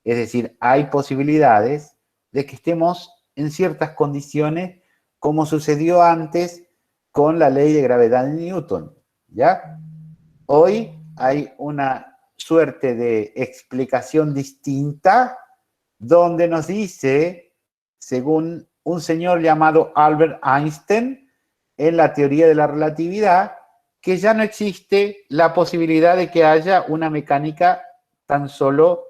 Es decir, hay posibilidades de que estemos en ciertas condiciones, como sucedió antes con la ley de gravedad de Newton, ¿ya? Hoy hay una suerte de explicación distinta donde nos dice, según un señor llamado Albert Einstein, en la teoría de la relatividad, que ya no existe la posibilidad de que haya una mecánica tan solo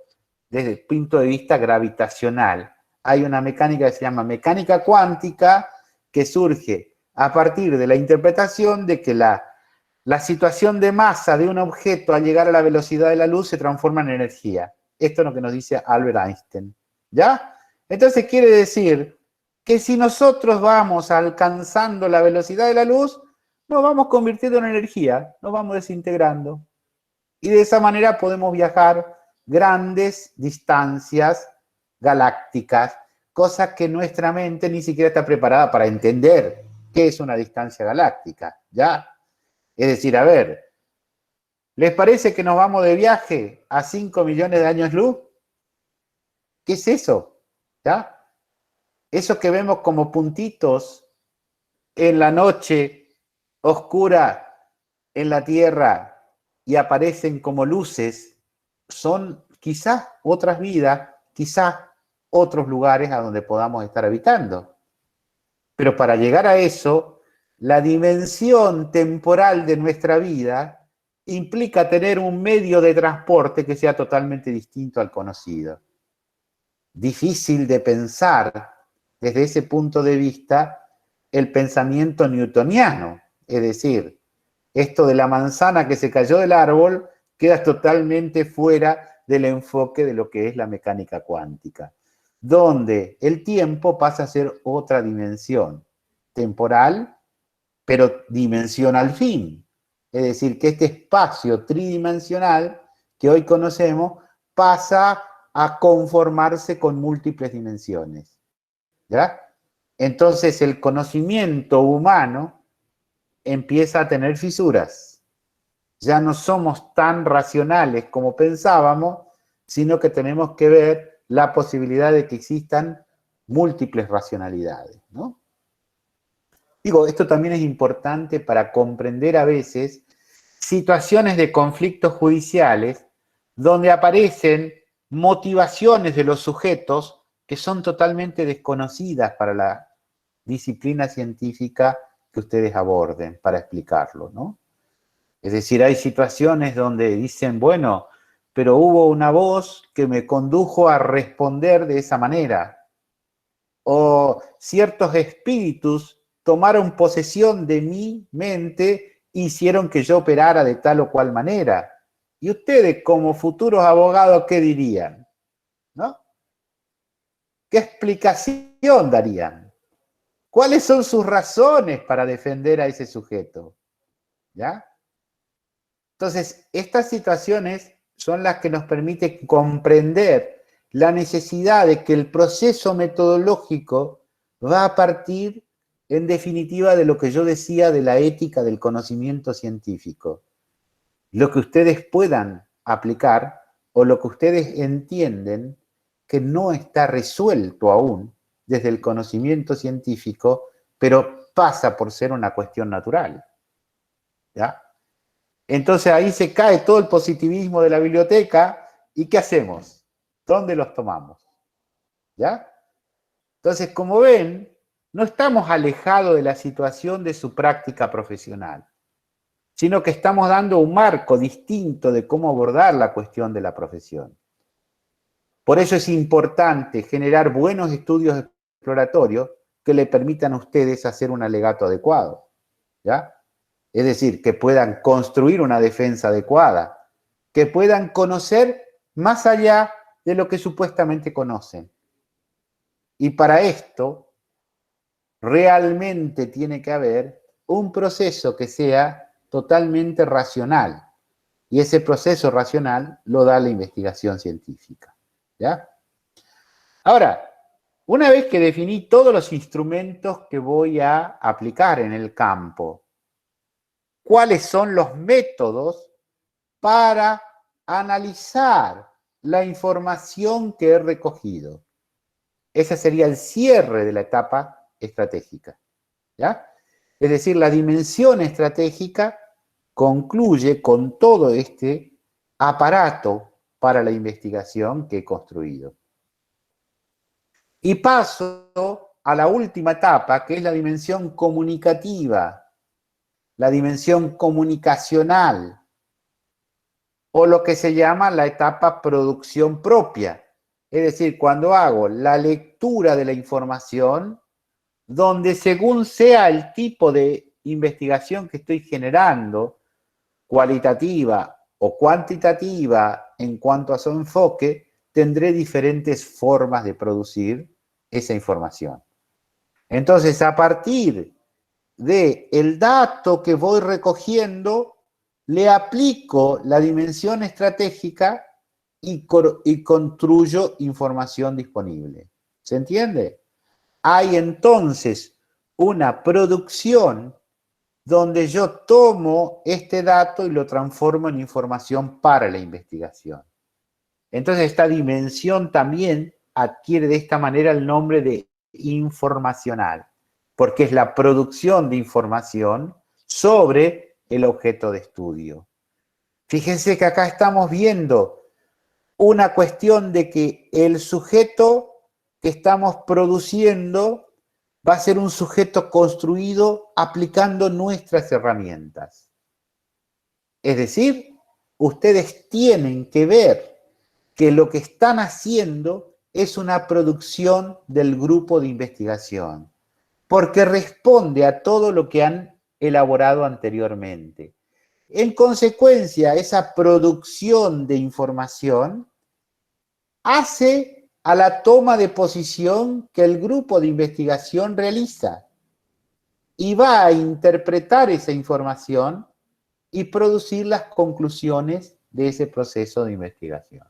desde el punto de vista gravitacional. Hay una mecánica que se llama mecánica cuántica que surge a partir de la interpretación de que la situación de masa de un objeto al llegar a la velocidad de la luz se transforma en energía. Esto es lo que nos dice Albert Einstein. ¿Ya? Entonces quiere decir que si nosotros vamos alcanzando la velocidad de la luz, nos vamos convirtiendo en energía, nos vamos desintegrando. Y de esa manera podemos viajar grandes distancias galácticas, cosa que nuestra mente ni siquiera está preparada para entender qué es una distancia galáctica, ¿ya? Es decir, a ver, ¿les parece que nos vamos de viaje a 5 millones de años luz? ¿Qué es eso? ¿Ya? Eso que vemos como puntitos en la noche oscura en la Tierra y aparecen como luces, son quizás otras vidas, quizás otros lugares a donde podamos estar habitando. Pero para llegar a eso, la dimensión temporal de nuestra vida implica tener un medio de transporte que sea totalmente distinto al conocido. Difícil de pensar desde ese punto de vista el pensamiento newtoniano, es decir, esto de la manzana que se cayó del árbol queda totalmente fuera del enfoque de lo que es la mecánica cuántica, donde el tiempo pasa a ser otra dimensión, temporal, pero dimensión al fin. Es decir, que este espacio tridimensional que hoy conocemos pasa a conformarse con múltiples dimensiones. ¿Ya? Entonces el conocimiento humano empieza a tener fisuras. Ya no somos tan racionales como pensábamos, sino que tenemos que ver la posibilidad de que existan múltiples racionalidades, ¿no? Digo, esto también es importante para comprender a veces situaciones de conflictos judiciales donde aparecen motivaciones de los sujetos que son totalmente desconocidas para la disciplina científica que ustedes aborden para explicarlo, ¿no? Es decir, hay situaciones donde dicen, bueno, pero hubo una voz que me condujo a responder de esa manera. O ciertos espíritus tomaron posesión de mi mente e hicieron que yo operara de tal o cual manera. ¿Y ustedes, como futuros abogados, qué dirían? ¿No? ¿Qué explicación darían? ¿Cuáles son sus razones para defender a ese sujeto? ¿Ya? Entonces, estas situaciones son las que nos permiten comprender la necesidad de que el proceso metodológico va a partir, en definitiva, de lo que yo decía de la ética del conocimiento científico. Lo que ustedes puedan aplicar o lo que ustedes entienden que no está resuelto aún desde el conocimiento científico, pero pasa por ser una cuestión natural. ¿ya? Entonces ahí se cae todo el positivismo de la biblioteca, ¿y qué hacemos? ¿Dónde los tomamos? ¿Ya? Entonces, como ven, no estamos alejados de la situación de su práctica profesional, sino que estamos dando un marco distinto de cómo abordar la cuestión de la profesión. Por eso es importante generar buenos estudios exploratorios que le permitan a ustedes hacer un alegato adecuado, ¿ya? Es decir, que puedan construir una defensa adecuada, que puedan conocer más allá de lo que supuestamente conocen. Y para esto, realmente tiene que haber un proceso que sea totalmente racional. Y ese proceso racional lo da la investigación científica, ¿ya? Ahora, una vez que definí todos los instrumentos que voy a aplicar en el campo, ¿cuáles son los métodos para analizar la información que he recogido? Ese sería el cierre de la etapa estratégica, ¿ya? Es decir, la dimensión estratégica concluye con todo este aparato para la investigación que he construido. Y paso a la última etapa, que es la dimensión comunicativa, la dimensión comunicacional, o lo que se llama la etapa producción propia. Es decir, cuando hago la lectura de la información, donde según sea el tipo de investigación que estoy generando, cualitativa o cuantitativa en cuanto a su enfoque, tendré diferentes formas de producir esa información. Entonces, a partir del dato que voy recogiendo, le aplico la dimensión estratégica y construyo información disponible. ¿Se entiende? Hay entonces una producción donde yo tomo este dato y lo transformo en información para la investigación. Entonces esta dimensión también adquiere de esta manera el nombre de informacional, porque es la producción de información sobre el objeto de estudio. Fíjense que acá estamos viendo una cuestión de que el sujeto que estamos produciendo va a ser un sujeto construido aplicando nuestras herramientas. Es decir, ustedes tienen que ver que lo que están haciendo es una producción del grupo de investigación, porque responde a todo lo que han elaborado anteriormente. En consecuencia, esa producción de información hace a la toma de posición que el grupo de investigación realiza y va a interpretar esa información y producir las conclusiones de ese proceso de investigación.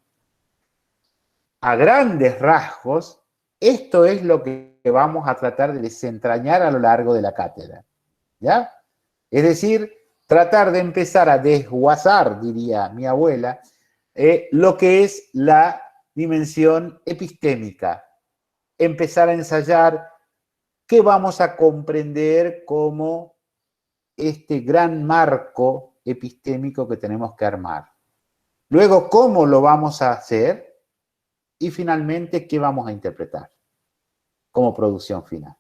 A grandes rasgos, esto es lo que vamos a tratar de desentrañar a lo largo de la cátedra, ¿ya? Es decir, tratar de empezar a desguazar, diría mi abuela, lo que es la dimensión epistémica, empezar a ensayar qué vamos a comprender como este gran marco epistémico que tenemos que armar. Luego, cómo lo vamos a hacer y finalmente, qué vamos a interpretar como producción final.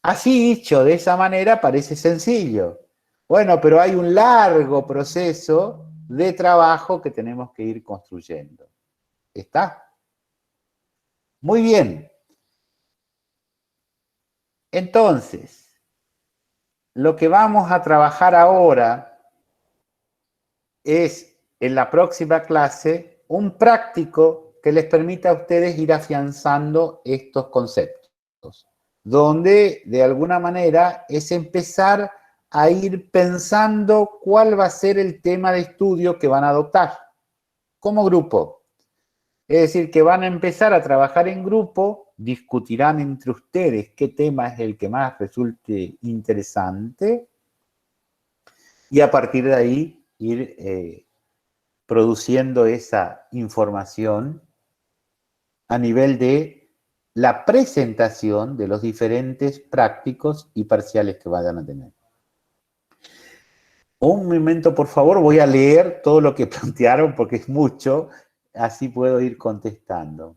Así dicho de esa manera parece sencillo. Bueno, pero hay un largo proceso de trabajo que tenemos que ir construyendo. ¿Está? Muy bien. Entonces, lo que vamos a trabajar ahora es, en la próxima clase, un práctico que les permita a ustedes ir afianzando estos conceptos, donde de alguna manera es empezar a ir pensando cuál va a ser el tema de estudio que van a adoptar como grupo. Es decir, que van a empezar a trabajar en grupo, discutirán entre ustedes qué tema es el que más resulte interesante y a partir de ahí ir produciendo esa información a nivel de la presentación de los diferentes prácticos y parciales que vayan a tener. Un momento, por favor, voy a leer todo lo que plantearon porque es mucho, así puedo ir contestando.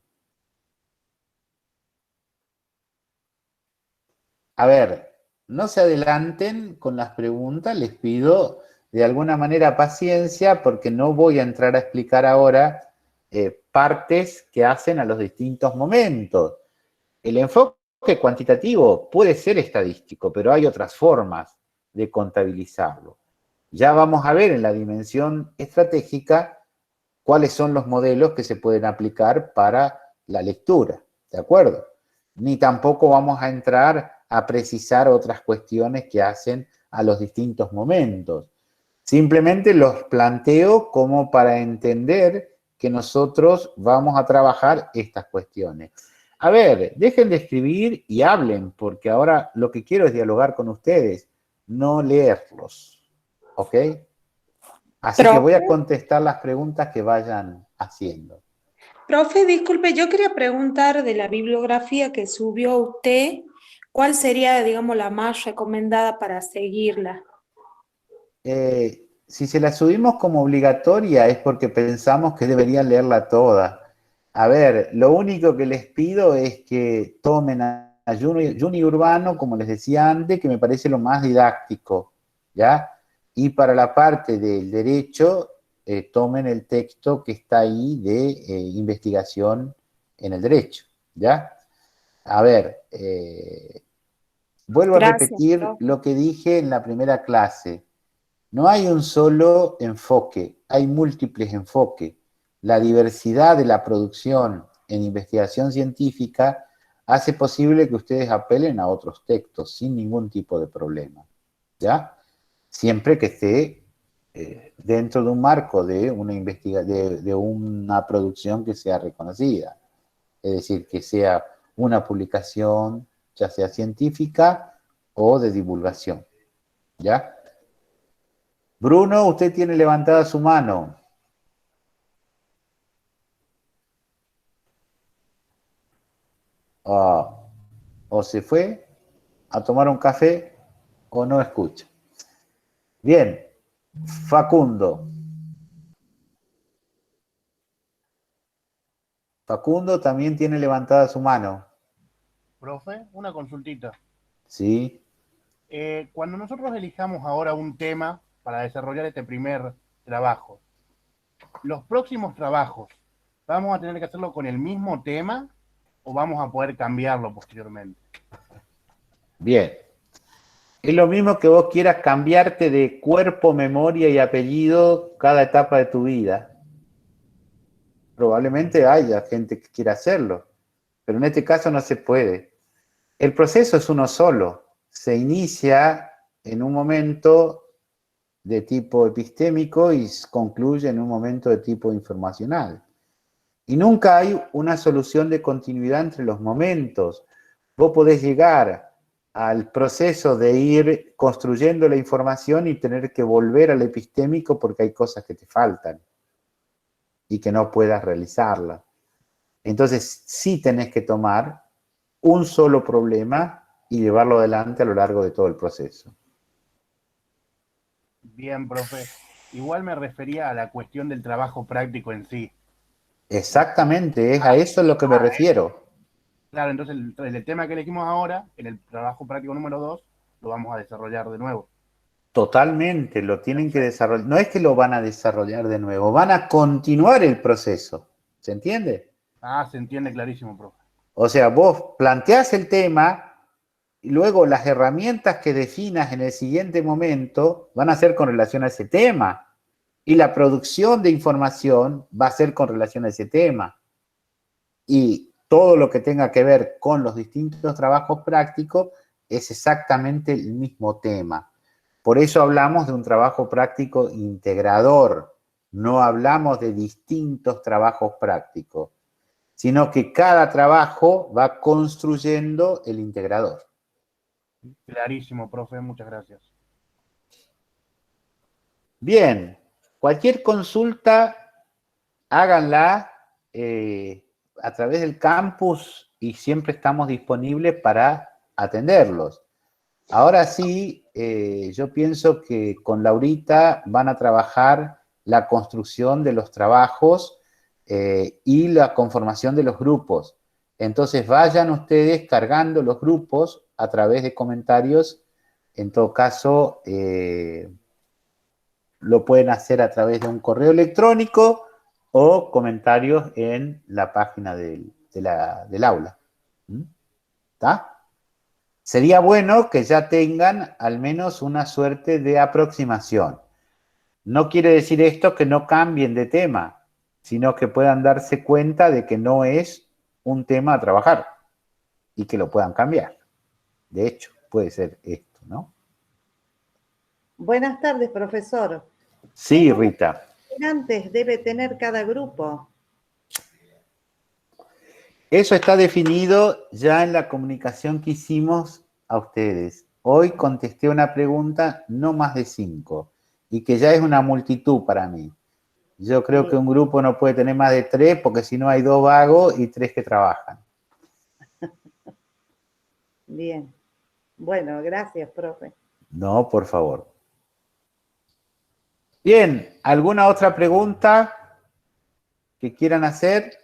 A ver, no se adelanten con las preguntas, les pido de alguna manera paciencia porque no voy a entrar a explicar ahora partes que hacen a los distintos momentos. El enfoque cuantitativo puede ser estadístico, pero hay otras formas de contabilizarlo. Ya vamos a ver en la dimensión estratégica cuáles son los modelos que se pueden aplicar para la lectura, ¿de acuerdo? Ni tampoco vamos a entrar a precisar otras cuestiones que hacen a los distintos momentos. Simplemente los planteo como para entender que nosotros vamos a trabajar estas cuestiones. A ver, dejen de escribir y hablen, porque ahora lo que quiero es dialogar con ustedes, no leerlos, ¿ok? Así que voy a contestar las preguntas que vayan haciendo. Profe, disculpe, yo quería preguntar de la bibliografía que subió usted, ¿cuál sería, digamos, la más recomendada para seguirla? Si se la subimos como obligatoria es porque pensamos que deberían leerla toda. A ver, lo único que les pido es que tomen a Juni Urbano, como les decía antes, que me parece lo más didáctico, ¿ya? Y para la parte del derecho, tomen el texto que está ahí de investigación en el derecho, ¿ya? A ver, vuelvo a Gracias, repetir profe. lo que dije en la primera clase. No hay un solo enfoque, hay múltiples enfoques. La diversidad de la producción en investigación científica hace posible que ustedes apelen a otros textos sin ningún tipo de problema, ¿ya? Siempre que esté dentro de un marco de de una producción que sea reconocida. Es decir, que sea una publicación, ya sea científica o de divulgación, ¿ya? Bruno, usted tiene levantada su mano. O se fue a tomar un café o no escucha. Bien, Facundo. Facundo también tiene levantada su mano. Profe, una consultita. Sí. Cuando nosotros elijamos ahora un tema para desarrollar este primer trabajo, los próximos trabajos, ¿vamos a tener que hacerlo con el mismo tema o vamos a poder cambiarlo posteriormente? Bien. Es lo mismo que vos quieras cambiarte de cuerpo, memoria y apellido cada etapa de tu vida. Probablemente haya gente que quiera hacerlo, pero en este caso no se puede. El proceso es uno solo. Se inicia en un momento de tipo epistémico y concluye en un momento de tipo informacional. Y nunca hay una solución de continuidad entre los momentos. Vos podés llegar al proceso de ir construyendo la información y tener que volver al epistémico porque hay cosas que te faltan y que no puedas realizarlas. Entonces sí tenés que tomar un solo problema y llevarlo adelante a lo largo de todo el proceso. Bien, profe. Igual me refería a la cuestión del trabajo práctico en sí. Exactamente, es a eso a lo que me refiero. Claro, entonces el tema que elegimos ahora, en el trabajo práctico número 2, lo vamos a desarrollar de nuevo. Totalmente, lo tienen que desarrollar. No es que lo van a desarrollar de nuevo, van a continuar el proceso. ¿Se entiende? Ah, se entiende clarísimo, profe. O sea, vos planteás el tema y luego las herramientas que definas en el siguiente momento van a ser con relación a ese tema. Y la producción de información va a ser con relación a ese tema. Y todo lo que tenga que ver con los distintos trabajos prácticos es exactamente el mismo tema. Por eso hablamos de un trabajo práctico integrador, no hablamos de distintos trabajos prácticos, sino que cada trabajo va construyendo el integrador. Clarísimo, profe, muchas gracias. Bien, cualquier consulta, háganla a través del campus y siempre estamos disponibles para atenderlos. Ahora sí, yo pienso que con Laurita van a trabajar la construcción de los trabajos y la conformación de los grupos. Entonces vayan ustedes cargando los grupos a través de comentarios. En todo caso, lo pueden hacer a través de un correo electrónico o comentarios en la página del aula. ¿Está? Sería bueno que ya tengan al menos una suerte de aproximación. No quiere decir esto que no cambien de tema, sino que puedan darse cuenta de que no es un tema a trabajar y que lo puedan cambiar. De hecho, puede ser esto, ¿no? Buenas tardes, profesor. Sí, Rita. ¿Qué integrantes debe tener cada grupo? Eso está definido ya en la comunicación que hicimos a ustedes. Hoy contesté una pregunta, no más de 5, y que ya es una multitud para mí. Yo creo que un grupo no puede tener más de 3, porque si no hay 2 vagos y 3 que trabajan. Bien. Bueno, gracias, profe. No, por favor. Bien, ¿alguna otra pregunta que quieran hacer?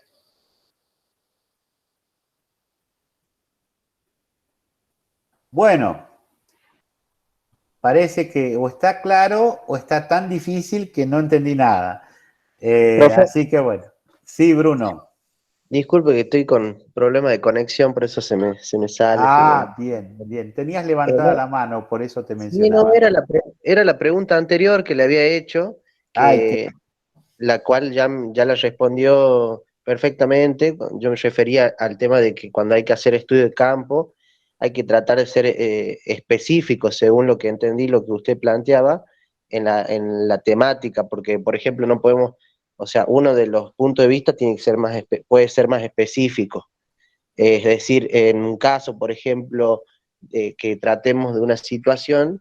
Bueno, parece que o está claro o está tan difícil que no entendí nada. Profe, Así que bueno. Sí, Bruno. disculpe que estoy con problema de conexión, por eso se me sale. Ah, bien, bien. Tenías levantada No, la mano, por eso te sí, no, mencionaba. era la pregunta anterior que le había hecho, Ay, la cual ya la respondió perfectamente. Yo me refería al tema de que cuando hay que hacer estudio de campo, hay que tratar de ser específico, según lo que entendí, lo que usted planteaba, en la temática, porque, por ejemplo, no podemos, o sea, uno de los puntos de vista tiene que ser puede ser más específico. Es decir, en un caso, por ejemplo, que tratemos de una situación,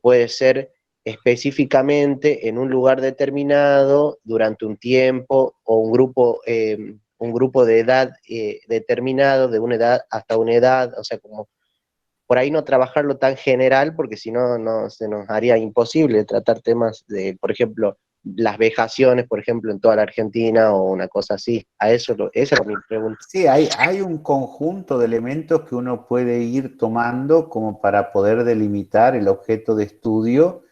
puede ser específicamente en un lugar determinado, durante un tiempo, o un grupo de edad determinado, de una edad hasta una edad, o sea, como por ahí no trabajarlo tan general, porque si no, se nos haría imposible tratar temas de, por ejemplo, las vejaciones, por ejemplo, en toda la Argentina, o una cosa así. Esa era mi pregunta. sí, hay un conjunto de elementos que uno puede ir tomando como para poder delimitar el objeto de estudio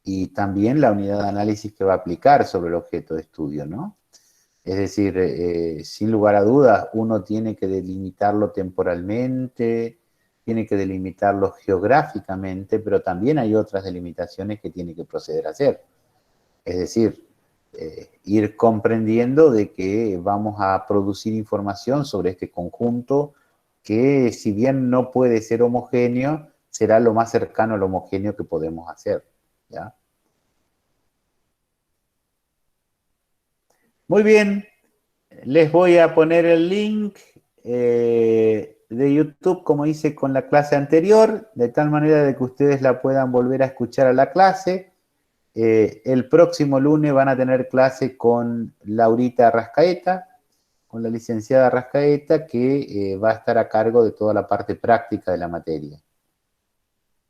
y también la unidad de análisis que va a aplicar sobre el objeto de estudio, ¿no? Es decir, sin lugar a dudas, uno tiene que delimitarlo temporalmente, tiene que delimitarlo geográficamente, pero también hay otras delimitaciones que tiene que proceder a hacer. Es decir, ir comprendiendo de que vamos a producir información sobre este conjunto que, si bien no puede ser homogéneo, será lo más cercano al homogéneo que podemos hacer, ¿ya? Muy bien, les voy a poner el link de YouTube, como hice con la clase anterior, de tal manera de que ustedes la puedan volver a escuchar a la clase. El próximo lunes van a tener clase con Laurita Rascaeta, con la licenciada Rascaeta, que va a estar a cargo de toda la parte práctica de la materia.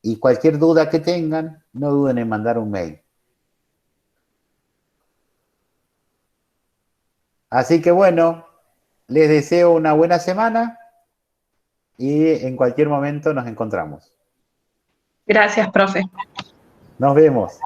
Y cualquier duda que tengan, no duden en mandar un mail. Así que bueno, les deseo una buena semana y en cualquier momento nos encontramos. Gracias, profe. Nos vemos.